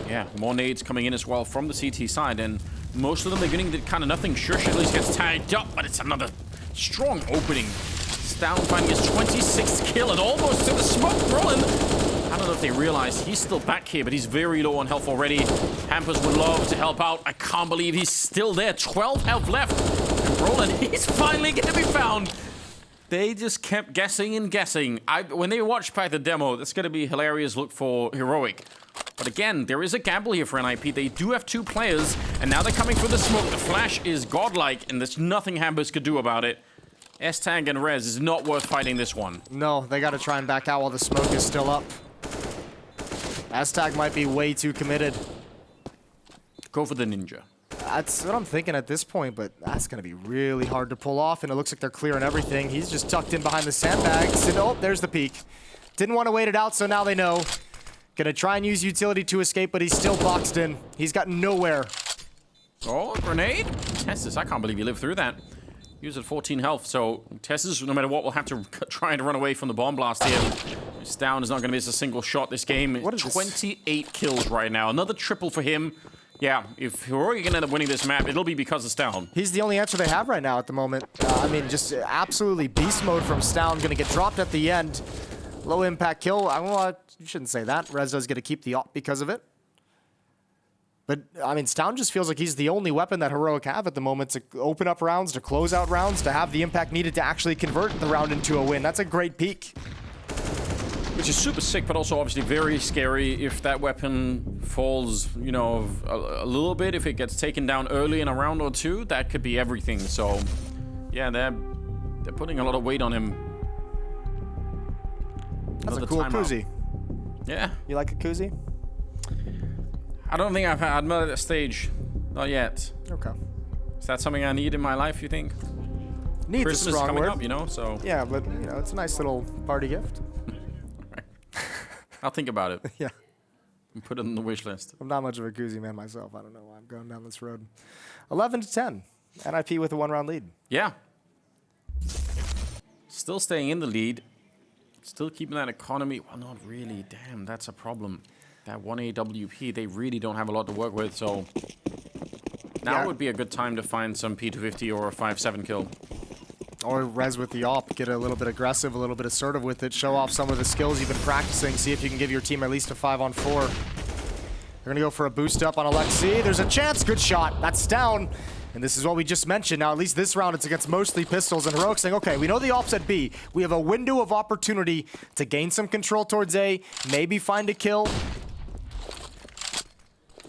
Yeah, more nades coming in as well from the CT side, and most of them are getting kind of nothing. Shush at least gets tagged up, but it's another strong opening. Down finding his 26th kill and almost to the smoke. Brolin, I don't know if they realize he's still back here, but he's very low on health already. Hampus would love to help out. I can't believe he's still there. 12 health left. And Brolin, he's finally going to be found. They just kept guessing and guessing. When they watch back the demo, that's going to be hilarious look for Heroic. But again, there is a gamble here for NiP. They do have 2 players, and now they're coming for the smoke. The flash is godlike, and there's nothing Hampus could do about it. S-Tag and Rez is not worth fighting this one. No, they got to try and back out while the smoke is still up. S-Tag might be way too committed. Go for the ninja. That's what I'm thinking at this point, but that's going to be really hard to pull off, and it looks like they're clearing everything. He's just tucked in behind the sandbags, and oh, there's the peek. Didn't want to wait it out, so now they know. Gonna try and use utility to escape, but he's still boxed in. He's got nowhere. Oh, grenade? Tessus, I can't believe he lived through that. He was at 14 health, so Tessus, no matter what, will have to try and run away from the bomb blast here. This down is not going to miss a single shot this game. What is 28 kills right now. Another triple for him. Yeah, if Heroic can end up winning this map, it'll be because of Stown. He's the only answer they have right now at the moment. I mean, just absolutely beast mode from Stown. Gonna get dropped at the end. Low impact kill. You shouldn't say that. Rezdo's gonna keep the op because of it. But, I mean, Stown just feels like he's the only weapon that Heroic have at the moment to open up rounds, to close out rounds, to have the impact needed to actually convert the round into a win. That's a great peak. Which is super sick, but also obviously very scary if that weapon falls, you know, a little bit. If it gets taken down early in a round or 2, that could be everything. So, yeah, they're putting a lot of weight on him. That's a cool koozie. Yeah. You like a koozie? I don't think I'm not at that stage. Not yet. Okay. Is that something I need in my life, you think? Needs Christmas a strong is coming word. up, you know, so... Yeah, but, you know, it's a nice little party gift. I'll think about it. Yeah. And put it on the wish list. I'm not much of a koozie man myself. I don't know why I'm going down this road. 11-10. NiP with a 1-round lead. Yeah. Still staying in the lead. Still keeping that economy. Well, not really. Damn, that's a problem. That 1 AWP, they really don't have a lot to work with, so... Now would be a good time to find some P250 or a 5-7 kill. Or Rez with the op, get a little bit aggressive, a little bit assertive with it, show off some of the skills you've been practicing, see if you can give your team at least a 5-on-4. They're gonna go for a boost up on Alexi. There's a chance, good shot, that's down. And this is what we just mentioned. Now, at least this round, it's against mostly pistols. And Heroic saying, okay, we know the op's at B. We have a window of opportunity to gain some control towards A, maybe find a kill.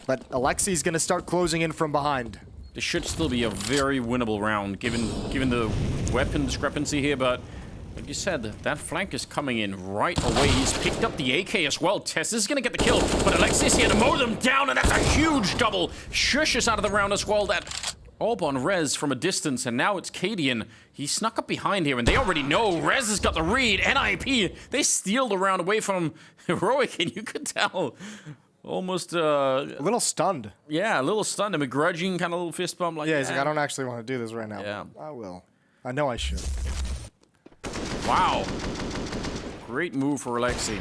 But Alexi's gonna start closing in from behind. This should still be a very winnable round, given the weapon discrepancy here, but like you said, that flank is coming in right away. He's picked up the AK as well. Tess is gonna get the kill, but Alexi's here to mow them down, and that's a huge double. Shush is out of the round as well. That orb on Rez from a distance, and now it's Cadian. He snuck up behind here, and they already know Rez has got the read. NiP, they steal the round away from Heroic, and you could tell almost, A little stunned. yeah, a little stunned. A begrudging kind of little fist bump. Like, Yeah, he's like, I don't actually want to do this right now. Yeah. I will. I know I should. Wow. Great move for Alexi.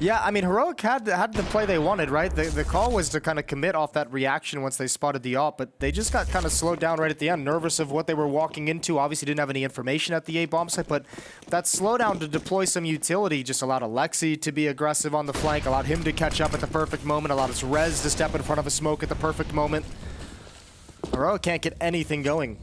Yeah, I mean, Heroic had the play they wanted, right? The call was to kind of commit off that reaction once they spotted the AWP, but they just got kind of slowed down right at the end, nervous of what they were walking into. Obviously didn't have any information at the A bomb site, but that slowdown to deploy some utility just allowed Alexi to be aggressive on the flank, allowed him to catch up at the perfect moment, allowed his Rez to step in front of a smoke at the perfect moment. Heroic can't get anything going.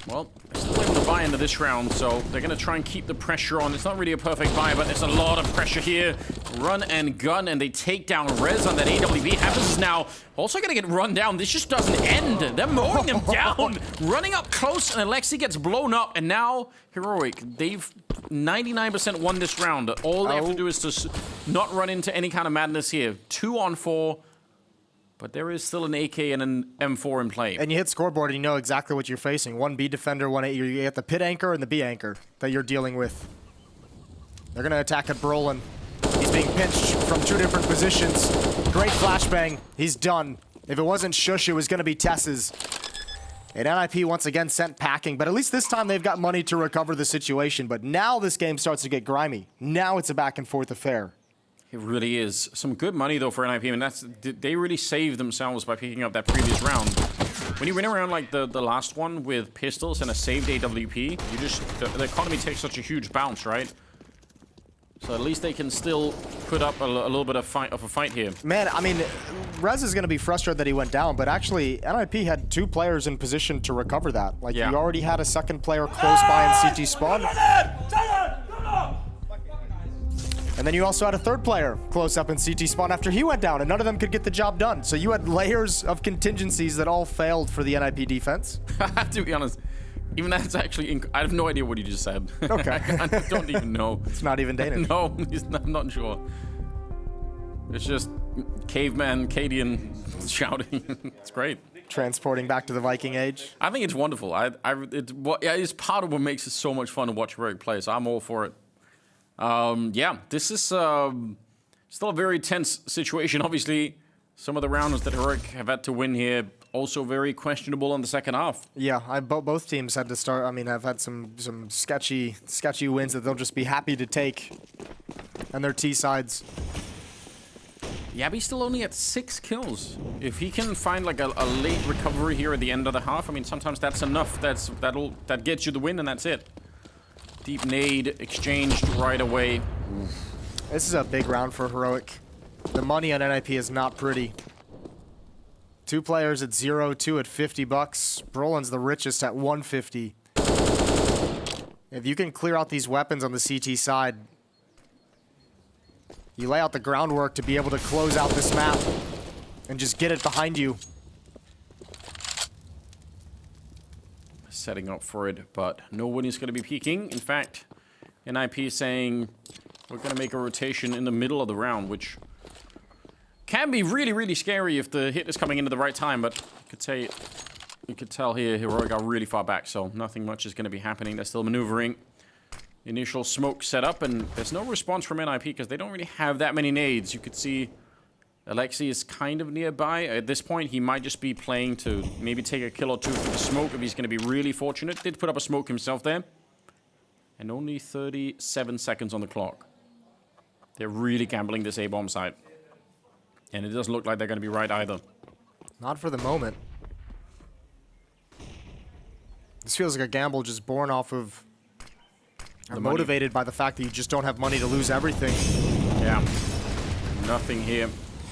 Well, they're still able to buy into this round, so they're going to try and keep the pressure on. It's not really a perfect buy, but there's a lot of pressure here. Run and gun, and they take down Rez on that AWP. Hampus is now also going to get run down. This just doesn't end. They're mowing him down, running up close, and Alexi gets blown up. And now, Heroic, they've 99% won this round. All they have to do is to not run into any kind of madness here. 2 on 4. But there is still an AK and an M4 in play. And you hit scoreboard and you know exactly what you're facing. One B defender, one A. You get the pit anchor and the B anchor that you're dealing with. They're going to attack at Brolin. He's being pinched from 2 different positions. Great flashbang. He's done. If it wasn't Shush, it was going to be Tess's. And NiP once again sent packing, but at least this time they've got money to recover the situation. But now this game starts to get grimy. Now it's a back and forth affair. It really is. Some good money, though, for NiP. I mean, they really saved themselves by picking up that previous round. When you win around like the last one with pistols and a saved AWP, you just... The economy takes such a huge bounce, right? So at least they can still put up a little bit of a fight here. Man, I mean, Rez is going to be frustrated that he went down, but actually, NiP had 2 players in position to recover that. Like, Yeah. you already had a second player close by in CT spawn. And then you also had a 3rd player close up in CT spawn after he went down, and none of them could get the job done. So you had layers of contingencies that all failed for the NiP defense. To be honest, even that's actually... I have no idea what you just said. Okay. I don't even know. It's not even Danish. No, I'm not sure. It's just caveman, Cadian shouting. It's great. Transporting back to the Viking Age. I think it's wonderful. It's part of what makes it so much fun to watch Heroic play, so I'm all for it. Yeah, this is still a very tense situation. Obviously, some of the rounds that Heroic have had to win here also very questionable in the second half. Yeah, both teams had to start. I mean, I've had some sketchy wins that they'll just be happy to take, and their T sides. Yabby's still only at 6 kills. If he can find like a late recovery here at the end of the half, I mean, sometimes that's enough. That gets you the win, and that's it. Deep nade exchanged right away. This is a big round for Heroic. The money on NiP is not pretty. 2 players at 0, 2 at $50. Brolin's the richest at 150. If you can clear out these weapons on the CT side, you lay out the groundwork to be able to close out this map and just get it behind you. Setting up for it, but no one is going to be peeking. In fact, NiP is saying we're going to make a rotation in the middle of the round, which can be really, really scary if the hit is coming in at the right time, but you could tell here Heroic are really far back, so nothing much is going to be happening. They're still maneuvering. Initial smoke set up, and there's no response from NiP because they don't really have that many nades. You could see Alexi is kind of nearby. At this point, he might just be playing to maybe take a kill or 2 for the smoke if he's going to be really fortunate. Did put up a smoke himself there. And only 37 seconds on the clock. They're really gambling this A-bomb site. And it doesn't look like they're going to be right either. Not for the moment. This feels like a gamble just born off of... motivated by the fact that you just don't have money to lose everything. Yeah. Nothing here.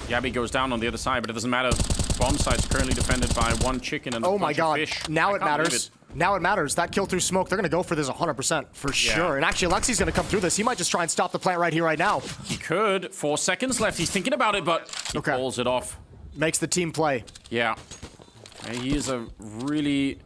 Yabby goes down on the other side, but it doesn't matter. Bomb site's currently defended by 1 chicken and a bunch of fish. Now it matters. Now it matters. That kill through smoke, they're going to go for this 100% for sure. And actually, Alexi's going to come through this. He might just try and stop the plant right here, right now. He could. 4 seconds left. He's thinking about it, but he pulls it off. Makes the team play. Yeah. And he is a really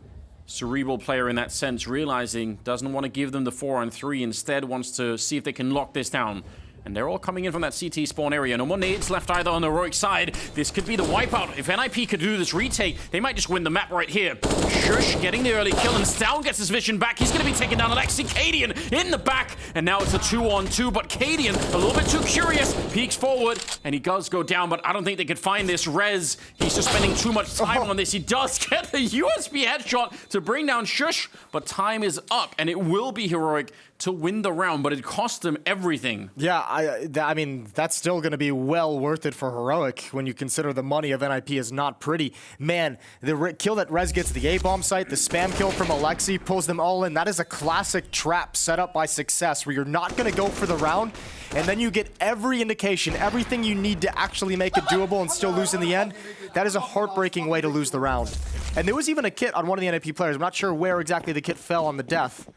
cerebral player in that sense, realizing doesn't want to give them the 4-on-3, instead wants to see if they can lock this down. And they're all coming in from that CT spawn area. No more nades left either on the Heroic side. This could be the wipeout. If NiP could do this retake, they might just win the map right here. Shush getting the early kill, and Stown gets his vision back. He's going to be taking down Alexi. Cadian in the back, and now it's a 2-on-2, but Cadian, a little bit too curious, peeks forward, and he does go down, but I don't think they could find this. Rez, he's just spending too much time on this. He does get the USB headshot to bring down Shush, but time is up, and it will be Heroic to win the round, but it cost them everything. Yeah, I mean, that's still going to be well worth it for Heroic when you consider the money of NiP is not pretty. Man, the kill that Rez gets at the A-bomb site, the spam kill from Alexi pulls them all in. That is a classic trap set up by Success where you're not going to go for the round, and then you get every indication, everything you need to actually make it doable and still lose in the end. That is a heartbreaking way to lose the round. And there was even a kit on one of the NiP players. I'm not sure where exactly the kit fell on the death.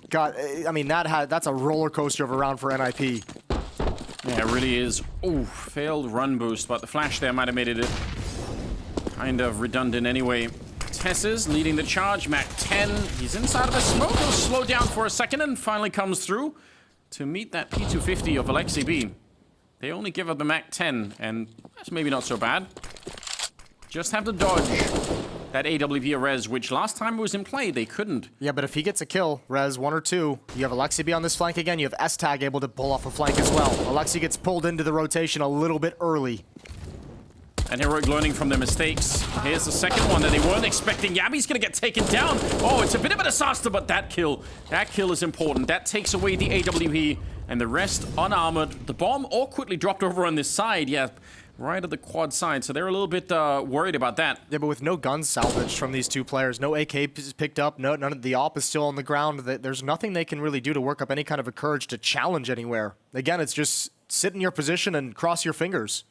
God, I mean, that's a roller coaster of a round for NiP. Yeah, it really is. Oh, failed run boost, but the flash there might have made it kind of redundant anyway. Tess's leading the charge, Mac 10. He's inside of a smoke. He'll slow down for a second and finally comes through to meet that P250 of Alexi B. They only give up the Mac 10, and that's maybe not so bad. Just have to dodge that AWP of Rez, which last time it was in play, they couldn't. Yeah, but if he gets a kill, Rez, 1 or 2, you have Alexi B on this flank again, you have S-Tag able to pull off a flank as well. Alexi gets pulled into the rotation a little bit early. And Heroic learning from their mistakes. Here's the second one that they weren't expecting. Yabby's gonna get taken down. Oh, it's a bit of a disaster, but that kill is important. That takes away the AWP, and the rest unarmored. The bomb awkwardly dropped over on this side, yeah, right at the quad side, so they're a little bit worried about that. Yeah, but with no guns salvaged from these two players, no AK is picked up, none of the AWP is still on the ground, there's nothing they can really do to work up any kind of a courage to challenge anywhere. Again, it's just sit in your position and cross your fingers.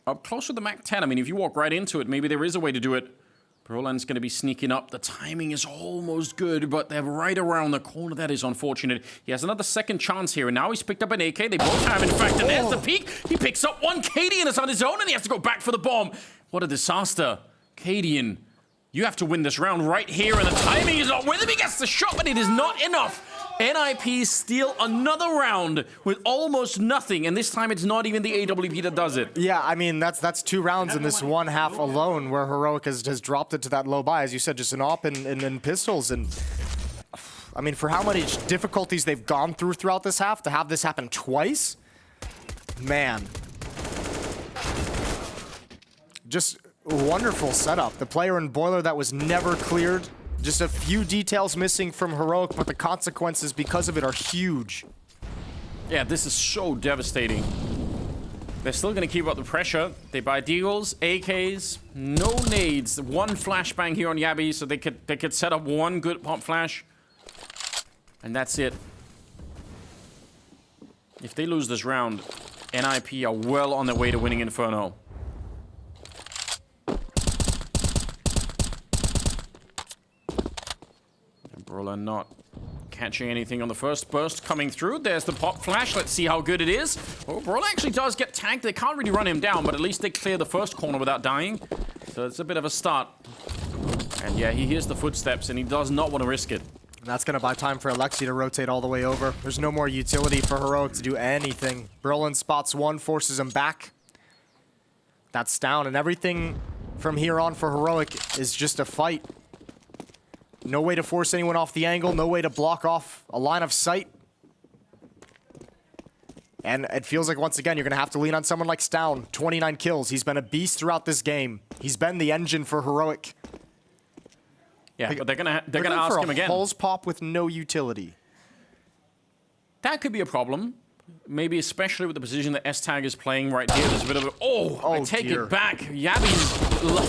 Up close with the Mac 10, I mean, if you walk right into it, maybe there is a way to do it. Brolan's going to be sneaking up. The timing is almost good, but they're right around the corner. That is unfortunate. He has another second chance here, and now he's picked up an AK. They both have, in fact, and there's the peak. He picks up one. Cadian is on his own, and he has to go back for the bomb. What a disaster. Cadian, you have to win this round right here, and the timing is not with him. He gets the shot, but it is not enough. NiP steal another round with almost nothing, and this time it's not even the AWP that does it. Yeah, I mean, that's 2 rounds in this one half alone where Heroic has dropped it to that low buy. As you said, just an AWP and pistols. And I mean, for how many difficulties they've gone through throughout this half, to have this happen twice, man. Just wonderful setup. The player in Boiler that was never cleared. Just a few details missing from Heroic, but the consequences because of it are huge. Yeah, this is so devastating. They're still going to keep up the pressure. They buy deagles, AKs, no nades. One flashbang here on Yabby, so they could set up one good pop flash. And that's it. If they lose this round, NiP are well on their way to winning Inferno. Brolan not catching anything on the first burst coming through. There's the pop flash. Let's see how good it is. Oh, Brolan actually does get tagged. They can't really run him down, but at least they clear the first corner without dying. So it's a bit of a start. And yeah, he hears the footsteps, and he does not want to risk it. That's going to buy time for Alexi to rotate all the way over. There's no more utility for Heroic to do anything. Brolan spots one, forces him back. That's down, and everything from here on for Heroic is just a fight. No way to force anyone off the angle, no way to block off a line of sight. And it feels like, once again, you're going to have to lean on someone like Stown. 29 kills. He's been a beast throughout this game. He's been the engine for Heroic. Yeah, but they're gonna ask him again. Pulse pop with no utility. That could be a problem. Maybe especially with the position that S-Tag is playing right here. There's a bit of a... Oh, I take it back. Yabby's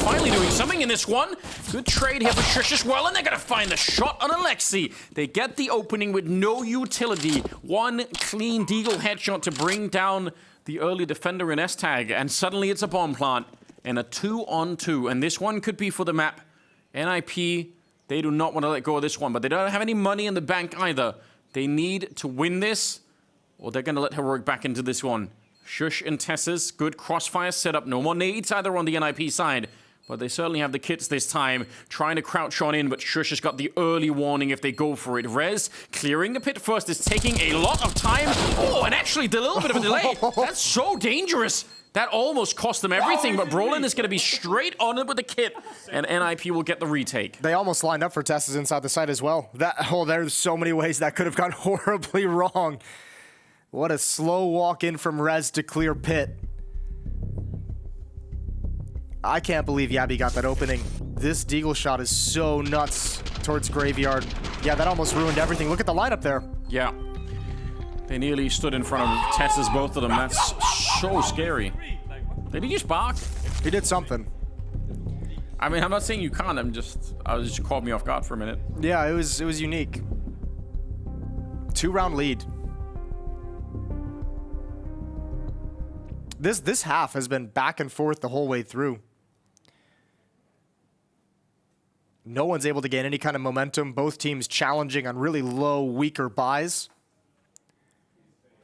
finally doing something in this one. Good trade here for Shush as well, and they're going to find the shot on Alexi. They get the opening with no utility. One clean deagle headshot to bring down the early defender in S-Tag, and suddenly it's a bomb plant and a 2-on-2, and this one could be for the map. NiP, they do not want to let go of this one, but they don't have any money in the bank either. They need to win this, or they're going to let Heroic back into this one. Shush and Tess's good crossfire setup. No more nades either on the NiP side. But they certainly have the kits this time. Trying to crouch on in, but Shush has got the early warning if they go for it. Rez clearing the pit first is taking a lot of time. Oh, and actually a little bit of a delay. That's so dangerous. That almost cost them everything, but Brolin is going to be straight on it with the kit, and NiP will get the retake. They almost lined up for Tessa's inside the site as well. There's so many ways that could have gone horribly wrong. What a slow walk in from Rez to clear pit. I can't believe Yabby got that opening. This deagle shot is so nuts towards Graveyard. Yeah, that almost ruined everything. Look at the lineup there. Yeah. They nearly stood in front of Tessa's, both of them. That's so scary. Did he just bark? He did something. I mean, I'm not saying you can't. I was just caught me off guard for a minute. Yeah, it was unique. 2-round lead. This half has been back and forth the whole way through. No one's able to gain any kind of momentum. Both teams challenging on really low, weaker buys.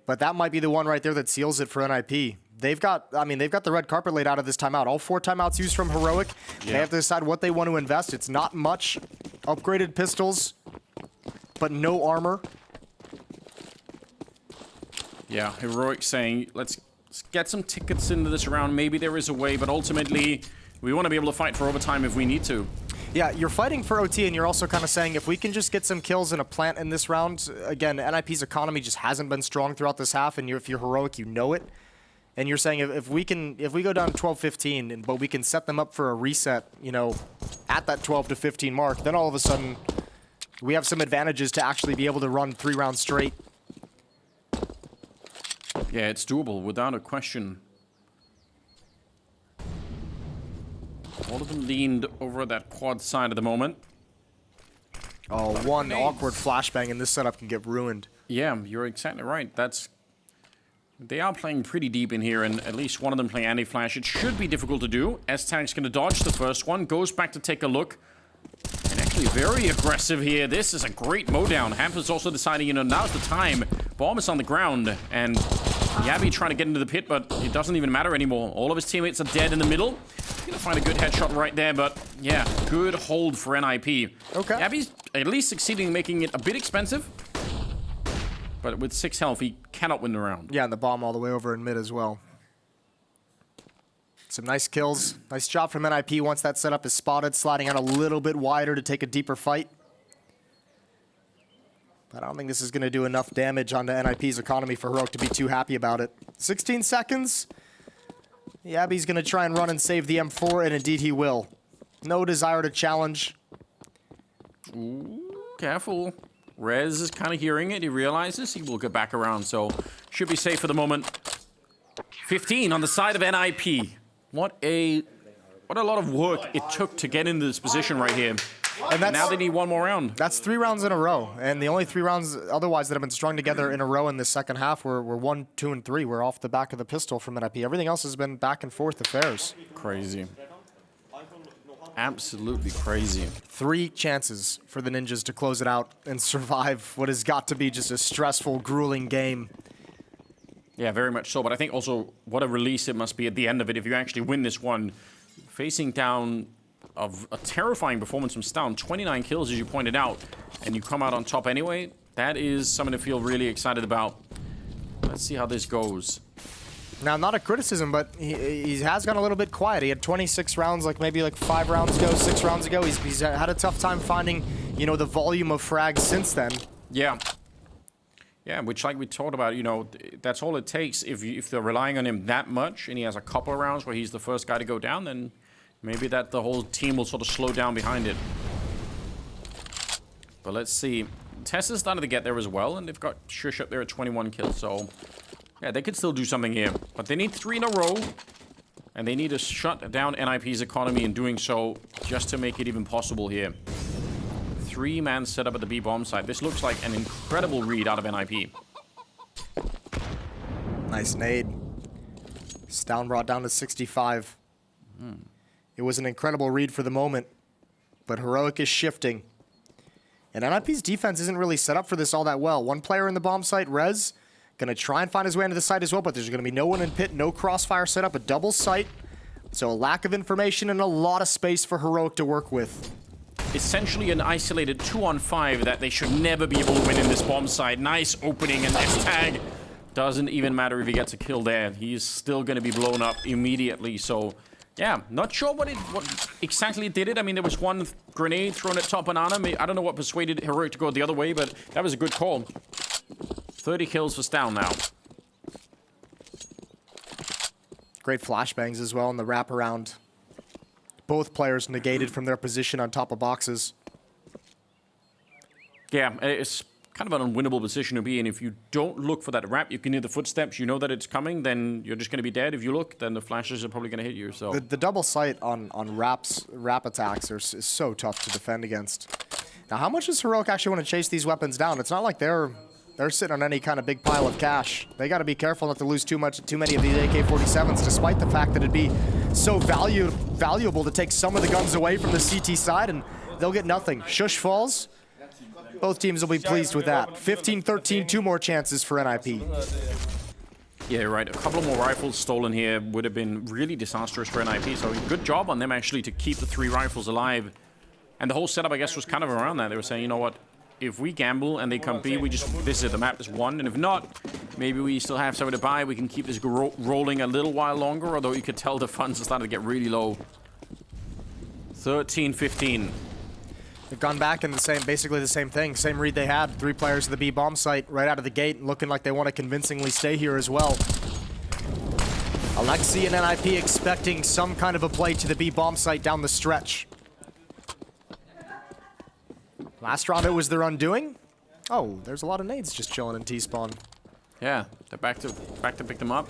But that might be the one right there that seals it for NiP. They've got the red carpet laid out of this timeout. All 4 timeouts used from Heroic. Yeah. They have to decide what they want to invest. It's not much. Upgraded pistols, but no armor. Yeah, Heroic saying, let's get some tickets into this round. Maybe there is a way, but ultimately, we want to be able to fight for overtime if we need to. Yeah, you're fighting for OT, and you're also kind of saying, if we can just get some kills in a plant in this round, again, NiP's economy just hasn't been strong throughout this half, and if you're Heroic, you know it. And you're saying, if we go down 12-15, but we can set them up for a reset, you know, at that 12-15 mark, then all of a sudden, we have some advantages to actually be able to run 3 rounds straight. Yeah, it's doable, without a question. All of them leaned over that quad side at the moment. Oh, one awkward flashbang in this setup can get ruined. Yeah, you're exactly right. They are playing pretty deep in here, and at least one of them playing anti-flash. It should be difficult to do. S-Tag's going to dodge the first one, goes back to take a look. And actually very aggressive here. This is a great mowdown. Hampus also deciding, you know, now's the time. Bomb is on the ground, and Yabby trying to get into the pit, but it doesn't even matter anymore. All of his teammates are dead in the middle. He's gonna find a good headshot right there, but yeah, good hold for NiP. Okay. Yabby's at least succeeding in making it a bit expensive, but with 6 health, he cannot win the round. Yeah, and the bomb all the way over in mid as well. Some nice kills. Nice job from NiP once that setup is spotted, sliding out a little bit wider to take a deeper fight. But I don't think this is going to do enough damage onto NiP's economy for Heroic to be too happy about it. 16 seconds. Yabby's going to try and run and save the M4, and indeed he will. No desire to challenge. Ooh, careful. Rez is kind of hearing it. He realizes he will get back around, so should be safe for the moment. 15 on the side of NiP. What a lot of work it took to get into this position right here. And now they need one more round. That's 3 rounds in a row. And the only 3 rounds otherwise that have been strung together in a row in the second half were 1, 2, and 3. We're off the back of the pistol from NiP. Everything else has been back and forth affairs. Crazy. Absolutely crazy. 3 chances for the Ninjas to close it out and survive what has got to be just a stressful, grueling game. Yeah, very much so. But I think also what a release it must be at the end of it if you actually win this one. Facing down of a terrifying performance from Stown. 29 kills, as you pointed out, and you come out on top anyway. That is something to feel really excited about. Let's see how this goes. Now, not a criticism, but he has gone a little bit quiet. He had 26 rounds, maybe 5 rounds ago, 6 rounds ago. He's had a tough time finding, you know, the volume of frags since then. Yeah. Yeah, which, like we talked about, you know, that's all it takes. If they're relying on him that much, and he has a couple of rounds where he's the first guy to go down, then maybe that the whole team will sort of slow down behind it. But let's see. Tessa's starting to get there as well, and they've got Shush up there at 21 kills, so yeah, they could still do something here. But they need 3 in a row, and they need to shut down NiP's economy in doing so just to make it even possible here. 3-man setup at the B bomb site. This looks like an incredible read out of NiP. Nice nade. Stown brought down to 65. It was an incredible read for the moment, but Heroic is shifting. And NiP's defense isn't really set up for this all that well. 1 player in the bomb site, Rez, going to try and find his way into the site as well, but there's going to be no one in pit, no crossfire set up, a double site. So a lack of information and a lot of space for Heroic to work with. Essentially an isolated 2-on-5 that they should never be able to win in this bomb site. Nice opening, and S-Tag Doesn't even matter if he gets a kill there. He's still going to be blown up immediately. So, yeah, not sure what exactly did it. I mean, there was one grenade thrown at top banana. I don't know what persuaded Heroic to go the other way, but that was a good call. 30 kills for Stown now. Great flashbangs as well in the wraparound. Both players negated from their position on top of boxes. Yeah, it's kind of an unwinnable position to be in. If you don't look for that wrap, you can hear the footsteps, you know that it's coming, then you're just going to be dead. If you look, then the flashes are probably going to hit you. So the double sight on wrap attacks is so tough to defend against. Now, how much does Heroic actually want to chase these weapons down? It's not like they're sitting on any kind of big pile of cash. They got to be careful not to lose too many of these AK-47s, despite the fact that it'd be so valuable to take some of the guns away from the CT side, and they'll get nothing. Shush falls. Both teams will be pleased with that. 15-13, 2 more chances for NiP. yeah, right. A couple more rifles stolen here would have been really disastrous for NiP. So good job on them actually to keep the 3 rifles alive. And the whole setup, I guess, was kind of around that. They were saying, you know what? If we gamble and they come B, we just visit the map as one. And if not, maybe we still have something to buy. We can keep this rolling a little while longer. Although you could tell the funds are starting to get really low. 13-15. They've gone back in basically the same thing. Same read they had. 3 players at the B bomb site right out of the gate, looking like they want to convincingly stay here as well. Alexi and NiP expecting some kind of a play to the B bomb site down the stretch. Last round it was their undoing. Oh, there's a lot of nades just chilling in T-spawn. Yeah, they're back to pick them up.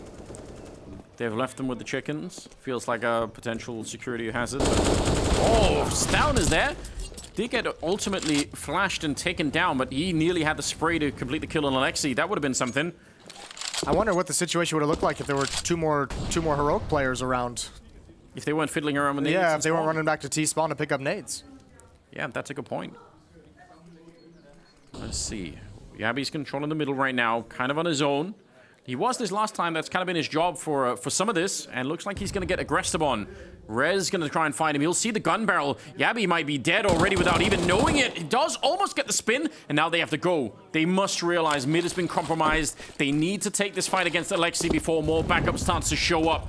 They've left them with the chickens. Feels like a potential security hazard. But oh, Stown is there. Did get ultimately flashed and taken down, but he nearly had the spray to complete the kill on Alexi. That would have been something. I wonder what the situation would have looked like if there were two more Heroic players around. If they weren't fiddling around with nades. Yeah, if they weren't running back to T-spawn to pick up nades. Yeah, that's a good point. Let's see. Yabby's controlling the middle right now, kind of on his own. He was this last time. That's kind of been his job for some of this, and looks like he's going to get aggressive on. Rez going to try and find him. He'll see the gun barrel. Yabby might be dead already without even knowing it. He does almost get the spin, and now they have to go. They must realize mid has been compromised. They need to take this fight against Alexi before more backup starts to show up.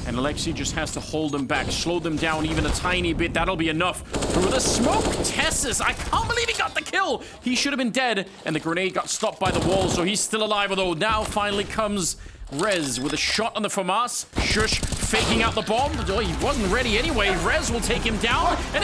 And Alexi just has to hold them back, slow them down even a tiny bit. That'll be enough. Through the smoke, Tessus. I can't believe he got the kill. He should have been dead, and the grenade got stopped by the wall, so he's still alive. Although now finally comes Rez with a shot on the FAMAS. Shush faking out the bomb. Oh, he wasn't ready anyway. Rez will take him down, and